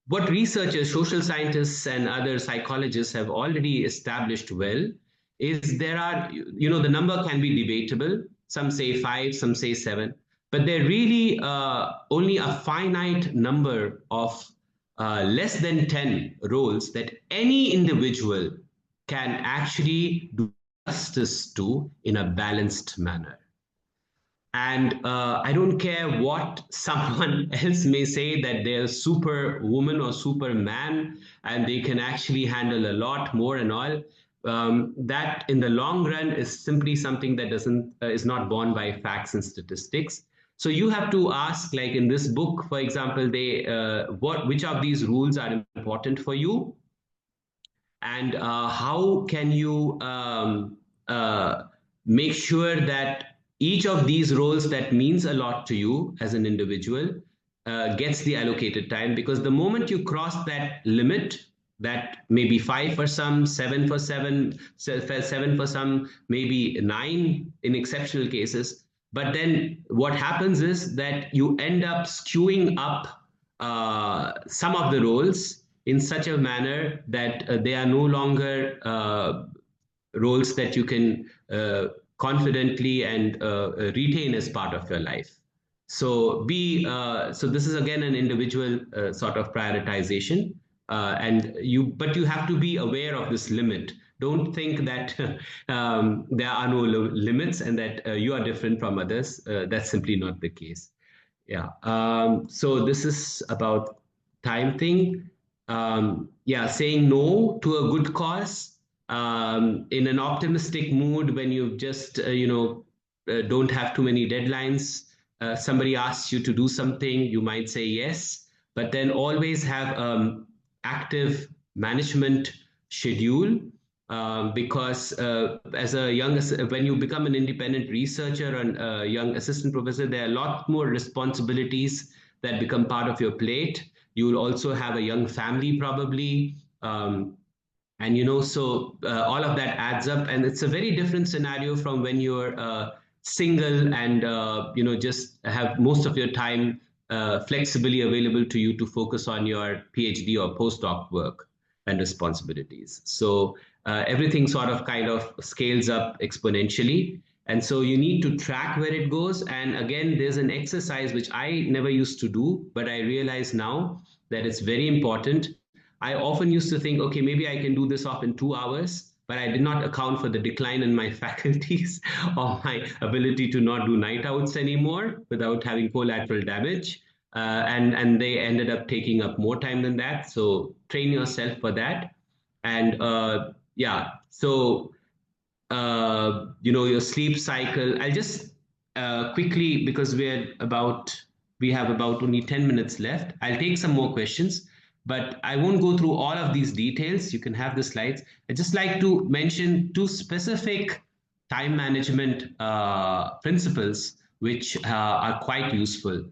what researchers, social scientists, and other psychologists have already established well is the number can be debatable. Some say 5, some say 7, but they're really only a finite number of less than 10 roles that any individual can actually do justice to in a balanced manner. And I don't care what someone else may say, that they're superwoman or superman and they can actually handle a lot more and all. That in the long run is simply something that is not borne by facts and statistics. So you have to ask, like in this book, for example, which of these rules are important for you, and how can you make sure that each of these roles that means a lot to you as an individual gets the allocated time. Because the moment you cross that limit, that maybe 5 for some, 7 for 7 for some, maybe 9 in exceptional cases. But then what happens is that you end up skewing up some of the roles in such a manner that they are no longer roles that you can confidently and retain as part of your life. So this is again an individual sort of prioritization, but you have to be aware of this limit. Don't think that there are no limits and that you are different from others. That's simply not the case. Yeah. So this is about time thing. Saying no to a good cause. In an optimistic mood, when you just don't have too many deadlines, somebody asks you to do something, you might say yes, but then always have active management schedule, because when you become an independent researcher and a young assistant professor, there are a lot more responsibilities that become part of your plate. You will also have a young family probably. So all of that adds up, and it's a very different scenario from when you're single and just have most of your time flexibly available to you to focus on your PhD or postdoc work and responsibilities. So everything sort of kind of scales up exponentially, And so you need to track where it goes. And again, there's an exercise which I never used to do, but I realize now that it's very important. I often used to think, okay, maybe I can do this off in 2 hours, but I did not account for the decline in my faculties or my ability to not do night outs anymore without having collateral damage. And they ended up taking up more time than that. So train yourself for that. And yeah, so your sleep cycle. I'll just quickly, because we have about only 10 minutes left. I'll take some more questions, but I won't go through all of these details. You can have the slides. I'd just like to mention two specific time management principles which are quite useful.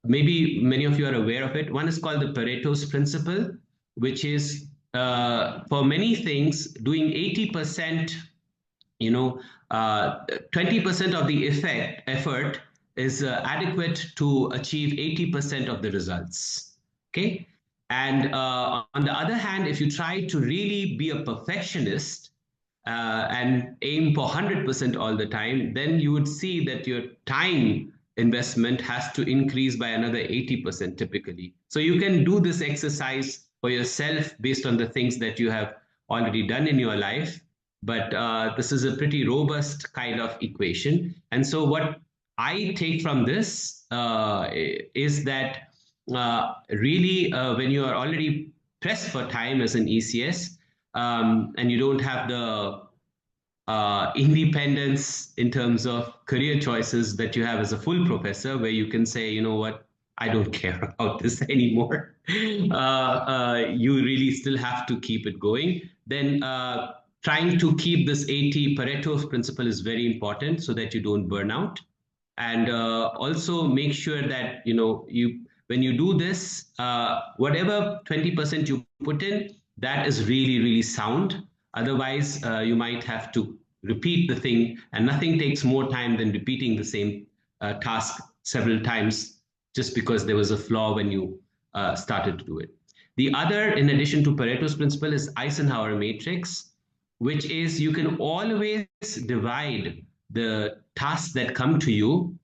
Maybe many of you are aware of it. One is called the Pareto's principle, which is for many things doing 80%, 20% of the effort is adequate to achieve 80% of the results. Okay. And on the other hand, if you try to really be a perfectionist and aim for 100% all the time, then you would see that your time investment has to increase by another 80% typically. So you can do this exercise for yourself based on the things that you have already done in your life. But this is a pretty robust kind of equation. And so what I take from this is that really when you are already pressed for time as an ECS and you don't have the independence in terms of career choices that you have as a full professor, where you can say, you know what, I don't care about this anymore. You really still have to keep it going. Then trying to keep this 80 Pareto's principle is very important so that you don't burn out. And also make sure that, when you do this, whatever 20% you put in, that is really, really sound. Otherwise, you might have to repeat the thing, and nothing takes more time than repeating the same task several times just because there was a flaw when you started to do it. The other, in addition to Pareto's principle, is Eisenhower matrix, which is you can always divide the tasks that come to you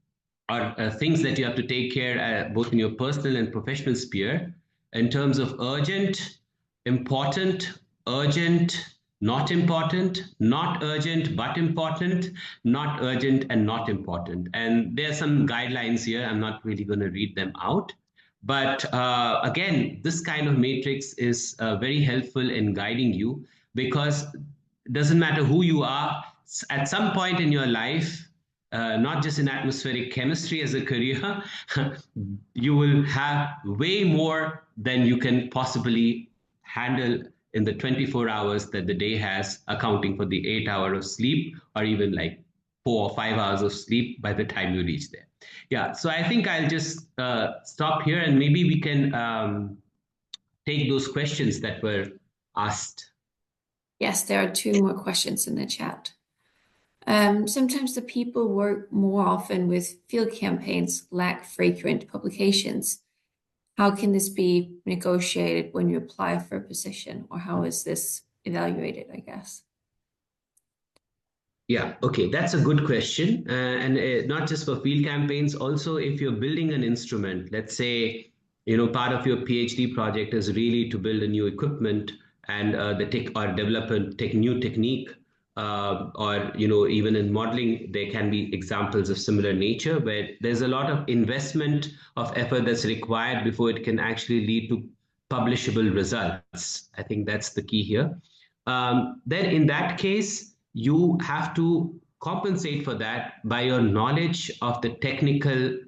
or things that you have to take care both in your personal and professional sphere in terms of urgent, important, urgent, not important, not urgent, but important, not urgent, and not important. And there are some guidelines here. I'm not really going to read them out. But again, this kind of matrix is very helpful in guiding you, because it doesn't matter who you are, at some point in your life, not just in atmospheric chemistry as a career, you will have way more than you can possibly handle in the 24 hours that the day has, accounting for the 8 hours of sleep, or even like 4 or 5 hours of sleep by the time you reach there. Yeah, so I think I'll just stop here, and maybe we can take those questions that were asked. Yes, there are 2 more questions in the chat. Sometimes the people work more often with field campaigns, lack frequent publications. How can this be negotiated when you apply for a position, or how is this evaluated, I guess? Yeah, okay, that's a good question. And not just for field campaigns, also if you're building an instrument, let's say, part of your PhD project is really to build a new equipment and develop a new technique, or even in modeling, there can be examples of similar nature where there's a lot of investment of effort that's required before it can actually lead to publishable results. I think that's the key here. Then in that case, you have to compensate for that by your knowledge of the technical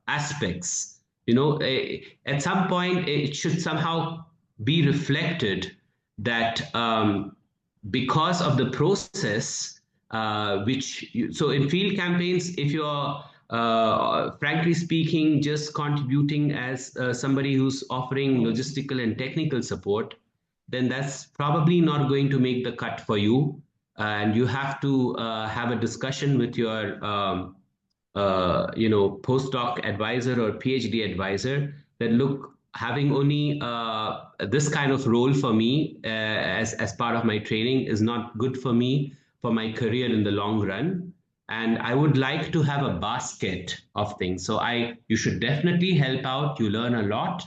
aspects. At some point, it should somehow be reflected that because of the process, so in field campaigns, if you're frankly speaking, just contributing as somebody who's offering logistical and technical support, then that's probably not going to make the cut for you. And you have to have a discussion with your postdoc advisor or PhD advisor that, look, having only this kind of role for me as part of my training is not good for me. for my career in the long run. And I would like to have a basket of things. So you should definitely help out. You learn a lot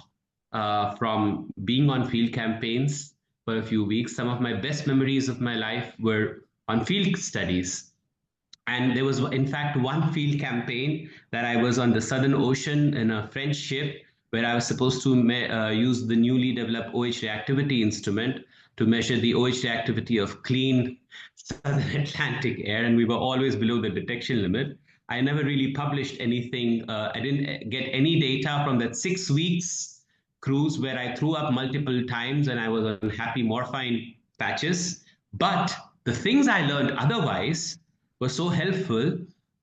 from being on field campaigns for a few weeks. Some of my best memories of my life were on field studies. And there was, in fact, one field campaign that I was on the Southern Ocean in a French ship where I was supposed to use the newly developed OH reactivity instrument to measure the OH reactivity of clean Southern Atlantic air. And we were always below the detection limit. I never really published anything. I didn't get any data from that 6 weeks cruise where I threw up multiple times and I was on happy morphine patches. But the things I learned otherwise were so helpful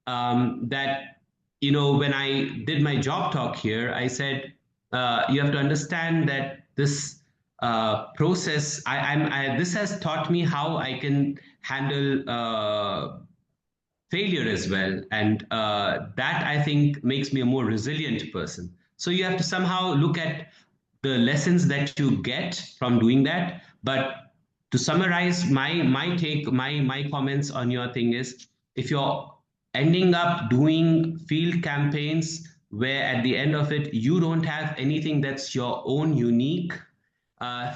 that, when I did my job talk here, I said, you have to understand that this process, this has taught me how I can handle failure as well. And that, I think, makes me a more resilient person. So you have to somehow look at the lessons that you get from doing that. But to summarize my take, my comments on your thing is, if you're ending up doing field campaigns where at the end of it, you don't have anything that's your own unique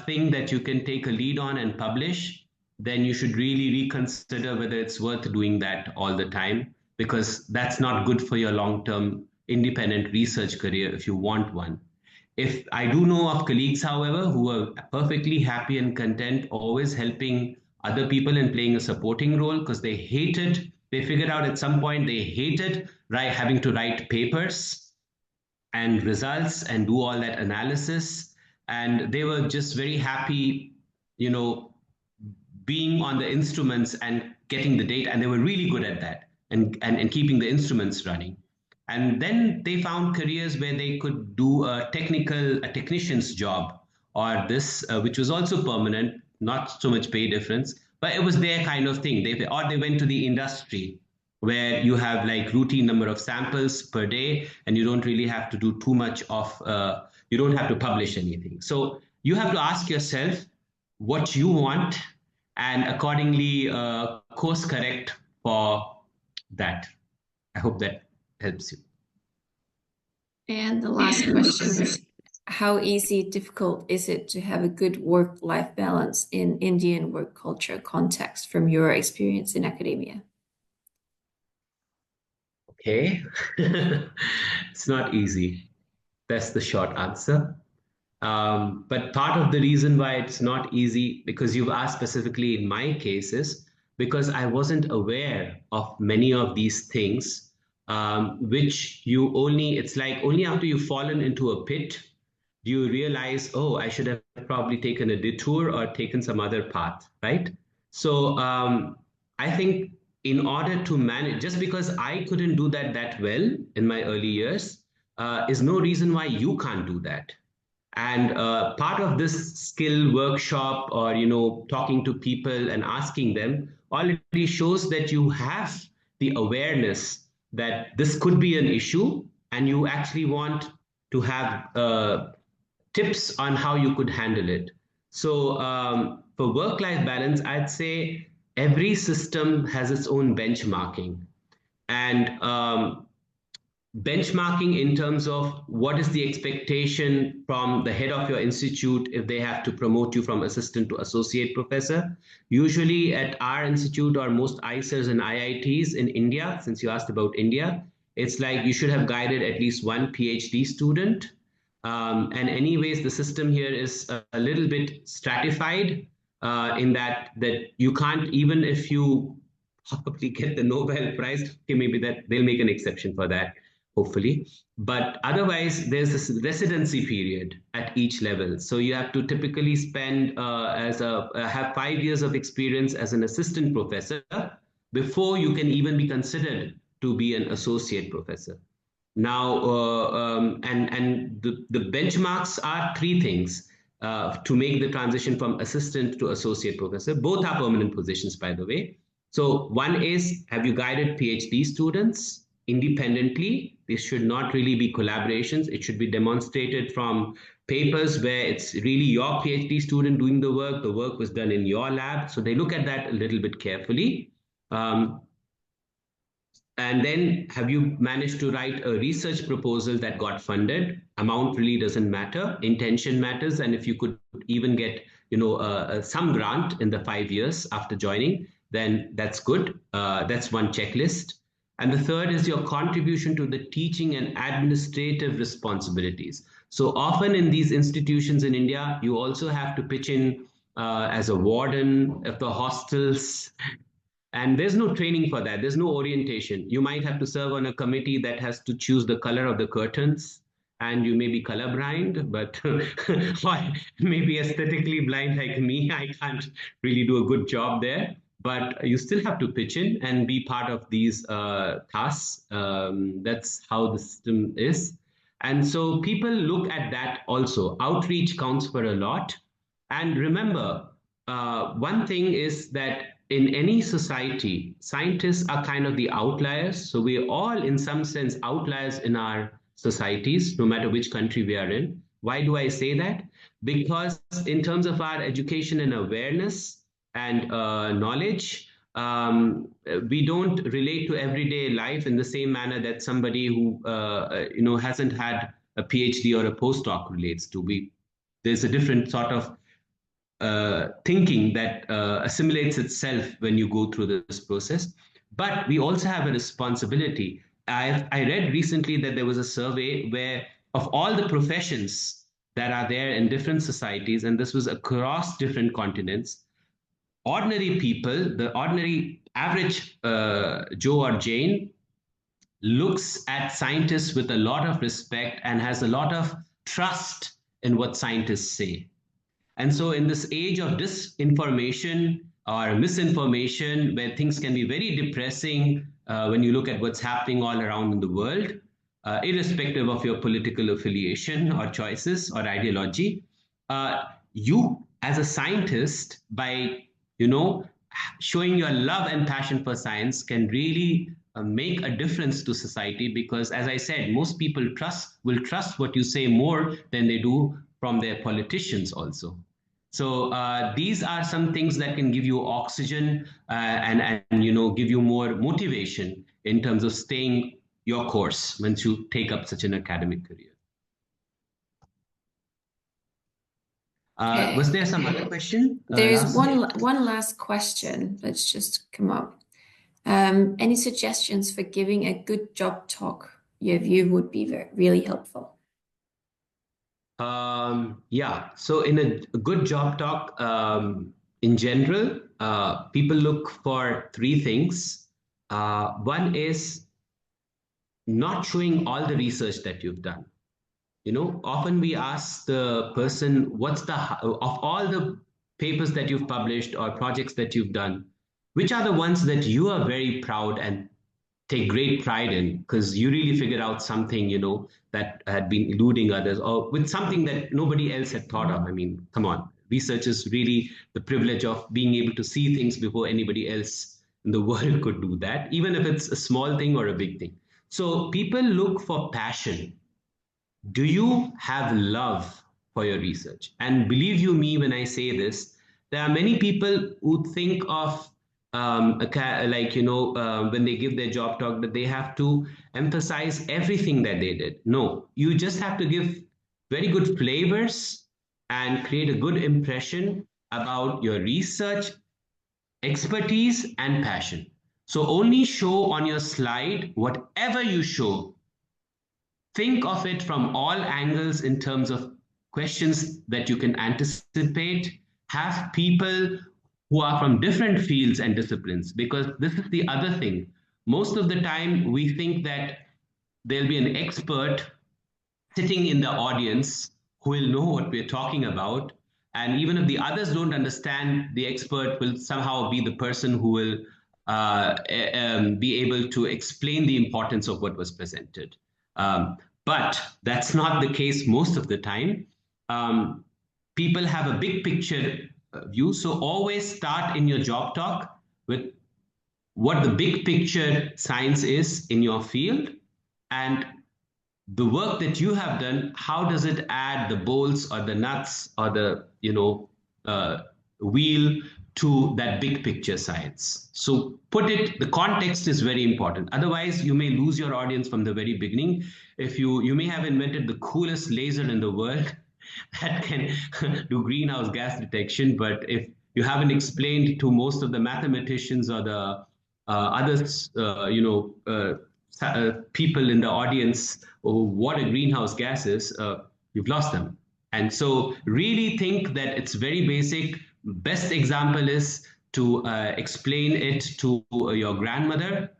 thing that you can take a lead on and publish, then you should really reconsider whether it's worth doing that all the time, because that's not good for your long-term independent research career if you want one. If I do know of colleagues, however, who are perfectly happy and content, always helping other people and playing a supporting role because they hated, they figured out at some point they hated having to write papers and results and do all that analysis. And they were just very happy, being on the instruments and getting the data. And they were really good at that and keeping the instruments running. And then they found careers where they could do a technician's job, or this, which was also permanent, not so much pay difference, but it was their kind of thing. They went to the industry where you have like routine number of samples per day, and you don't really have to do too much you don't have to publish anything. So you have to ask yourself what you want and accordingly course correct for that. I hope that helps you. And the last question is, how easy, difficult is it to have a good work-life balance in Indian work culture context from your experience in academia? Okay, it's not easy. That's the short answer. But part of the reason why it's not easy, because you've asked specifically in my cases, because I wasn't aware of many of these things, which it's like only after you've fallen into a pit, do you realize, oh, I should have probably taken a detour or taken some other path, right? So I think in order to manage, just because I couldn't do that well in my early years, is no reason why you can't do that. And part of this skill workshop or, talking to people and asking them already shows that you have the awareness that this could be an issue and you actually want to have tips on how you could handle it. So for work-life balance, I'd say every system has its own benchmarking. And benchmarking in terms of what is the expectation from the head of your institute if they have to promote you from assistant to associate professor. Usually at our institute or most ICERs and IITs in India, since you asked about India, it's like you should have guided at least one PhD student. And anyways, the system here is a little bit stratified in that you can't, even if you probably get the Nobel Prize, okay, maybe that they'll make an exception for that, hopefully. But otherwise, there's this residency period at each level. So you have to typically spend have 5 years of experience as an assistant professor before you can even be considered to be an associate professor. Now, and the benchmarks are 3 things to make the transition from assistant to associate professor. Both are permanent positions, by the way. So one is, have you guided PhD students independently? This should not really be collaborations. It should be demonstrated from papers where it's really your PhD student doing the work was done in your lab. So they look at that a little bit carefully. And then have you managed to write a research proposal that got funded? Amount really doesn't matter. Intention matters. And if you could even get, some grant in the 5 years after joining, then that's good. That's one checklist. And the third is your contribution to the teaching and administrative responsibilities. So often in these institutions in India, you also have to pitch in as a warden of the hostels, and there's no training for that. There's no orientation. You might have to serve on a committee that has to choose the color of the curtains, and you may be colorblind, but or maybe aesthetically blind like me. I can't really do a good job there. But you still have to pitch in and be part of these tasks. That's how the system is. And so people look at that also. Outreach counts for a lot. And remember, one thing is that in any society, scientists are kind of the outliers. So we're all, in some sense, outliers in our societies, no matter which country we are in. Why do I say that? Because in terms of our education and awareness and knowledge, we don't relate to everyday life in the same manner that somebody who hasn't had a PhD or a postdoc relates to. There's a different sort of thinking that assimilates itself when you go through this process. But we also have a responsibility. I read recently that there was a survey where of all the professions that are there in different societies, and this was across different continents, ordinary people, the ordinary average Joe or Jane, looks at scientists with a lot of respect and has a lot of trust in what scientists say. And so in this age of disinformation or misinformation, where things can be very depressing when you look at what's happening all around in the world, irrespective of your political affiliation or choices or ideology, you as a scientist, by showing your love and passion for science, can really make a difference to society, because as I said, most people will trust what you say more than they do from their politicians also. So these are some things that can give you oxygen and give you more motivation in terms of staying your course once you take up such an academic career. Was there some other question? There's one last question that's just come up. Any suggestions for giving a good job talk? Your view would be really helpful. Yeah, so in a good job talk, in general, people look for three things. One is not showing all the research that you've done. Often we ask the person, of all the papers that you've published or projects that you've done, which are the ones that you are very proud and take great pride in, because you really figured out something, that had been eluding others, or with something that nobody else had thought of. I mean, come on, research is really the privilege of being able to see things before anybody else in the world could do that, even if it's a small thing or a big thing. So people look for passion. Do you have love for your research? And believe you me when I say this, there are many people who think of when they give their job talk, that they have to emphasize everything that they did. No, you just have to give very good flavors and create a good impression about your research, expertise, and passion. So only show on your slide whatever you show. Think of it from all angles in terms of questions that you can anticipate. Have people who are from different fields and disciplines, because this is the other thing. Most of the time, we think that there'll be an expert sitting in the audience who will know what we're talking about. And even if the others don't understand, the expert will somehow be the person who will be able to explain the importance of what was presented. But that's not the case most of the time. People have a big picture view. So always start in your job talk with what the big picture science is in your field, and the work that you have done, how does it add the bolts or the nuts or the wheel to that big picture science. So the context is very important. Otherwise, you may lose your audience from the very beginning. If you may have invented the coolest laser in the world that can do greenhouse gas detection, but if you haven't explained to most of the mathematicians or the others, people in the audience what a greenhouse gas is, you've lost them. And so really think that it's very basic. Best example is to explain it to your grandmother,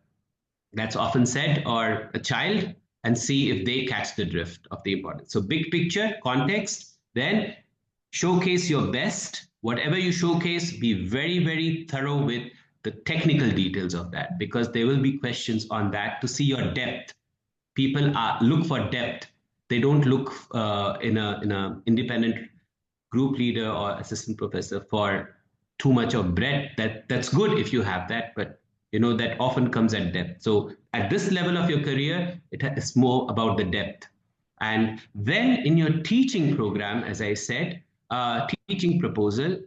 that's often said, or a child, and see if they catch the drift of the importance. So big picture, context, then showcase your best. Whatever you showcase, be very, very thorough with the technical details of that, because there will be questions on that to see your depth. People look for depth. They don't look in a independent group leader or assistant professor for too much of breadth. That's good if you have that, but that often comes at depth. So at this level of your career, it's more about the depth. And then in your teaching program, as I said, teaching proposal,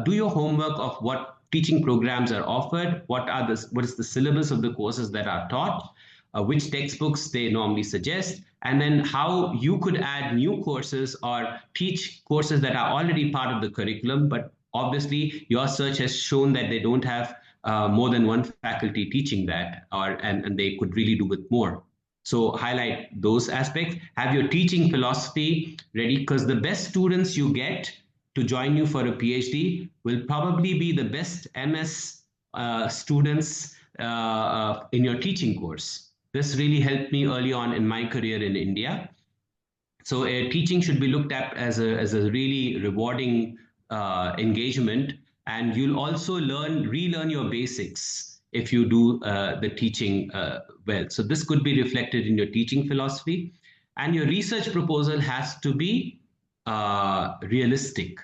do your homework of what teaching programs are offered, what is the syllabus of the courses that are taught, which textbooks they normally suggest, and then how you could add new courses or teach courses that are already part of the curriculum, but obviously your search has shown that they don't have more than one faculty teaching that, and they could really do with more. So highlight those aspects. Have your teaching philosophy ready, because the best students you get to join you for a PhD will probably be the best MS students in your teaching course. This really helped me early on in my career in India. So teaching should be looked at as a really rewarding engagement, and you'll also relearn your basics if you do the teaching well. So this could be reflected in your teaching philosophy, and your research proposal has to be realistic.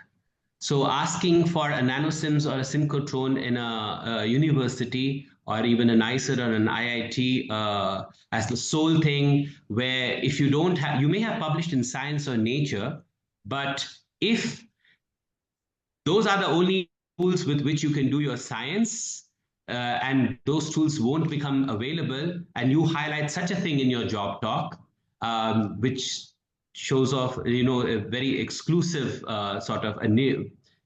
So asking for a nanosims or a synchrotron in a university, or even an ICER or an IIT as the sole thing, where if you don't have, you may have published in Science or Nature, but if those are the only tools with which you can do your science, and those tools won't become available, and you highlight such a thing in your job talk, which shows off, a very exclusive sort of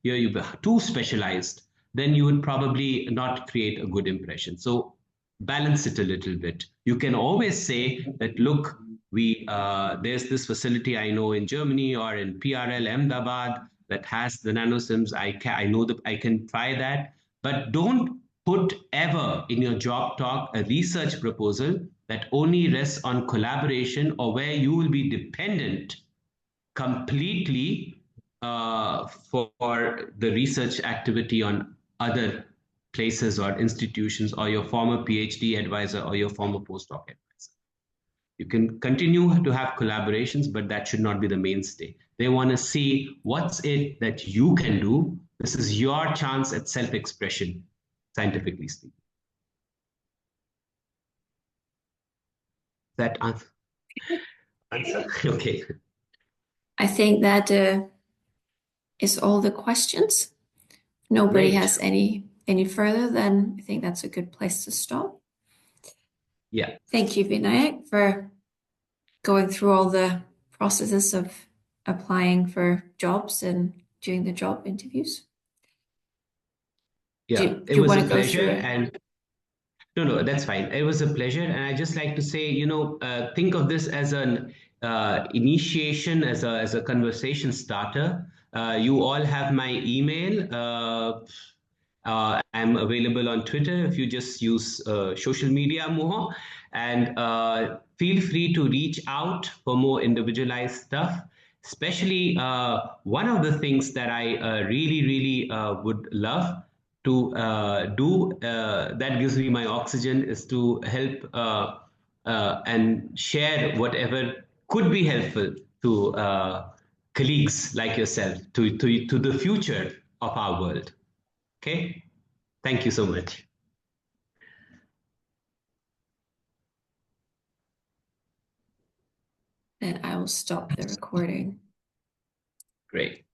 you're too specialized, then you would probably not create a good impression. So balance it a little bit. You can always say that, look, there's this facility I know in Germany or in PRL Ahmedabad that has the nanosims. I know that I can try that, but don't put ever in your job talk a research proposal that only rests on collaboration, or where you will be dependent completely for the research activity on other places or institutions, or your former PhD advisor or your former postdoc advisor. You can continue to have collaborations, but that should not be the mainstay. They want to see what's it that you can do. This is your chance at self-expression, scientifically speaking. That answer? Okay. I think that is all the questions. Nobody Great. has any further, then I think that's a good place to stop. Yeah. Thank you, Vinayak, for going through all the processes of applying for jobs and doing the job interviews. Yeah, Do you want to go through it? And no, that's fine. It was a pleasure, and I just like to say, think of this as an initiation, as a conversation starter. You all have my email. I'm available on Twitter if you just use social media more, and feel free to reach out for more individualized stuff. Especially one of the things that I really would love to do, that gives me my oxygen, is to help and share whatever could be helpful to colleagues like yourself, to the future of our world. Okay, thank you so much. Then I will stop the recording. Great.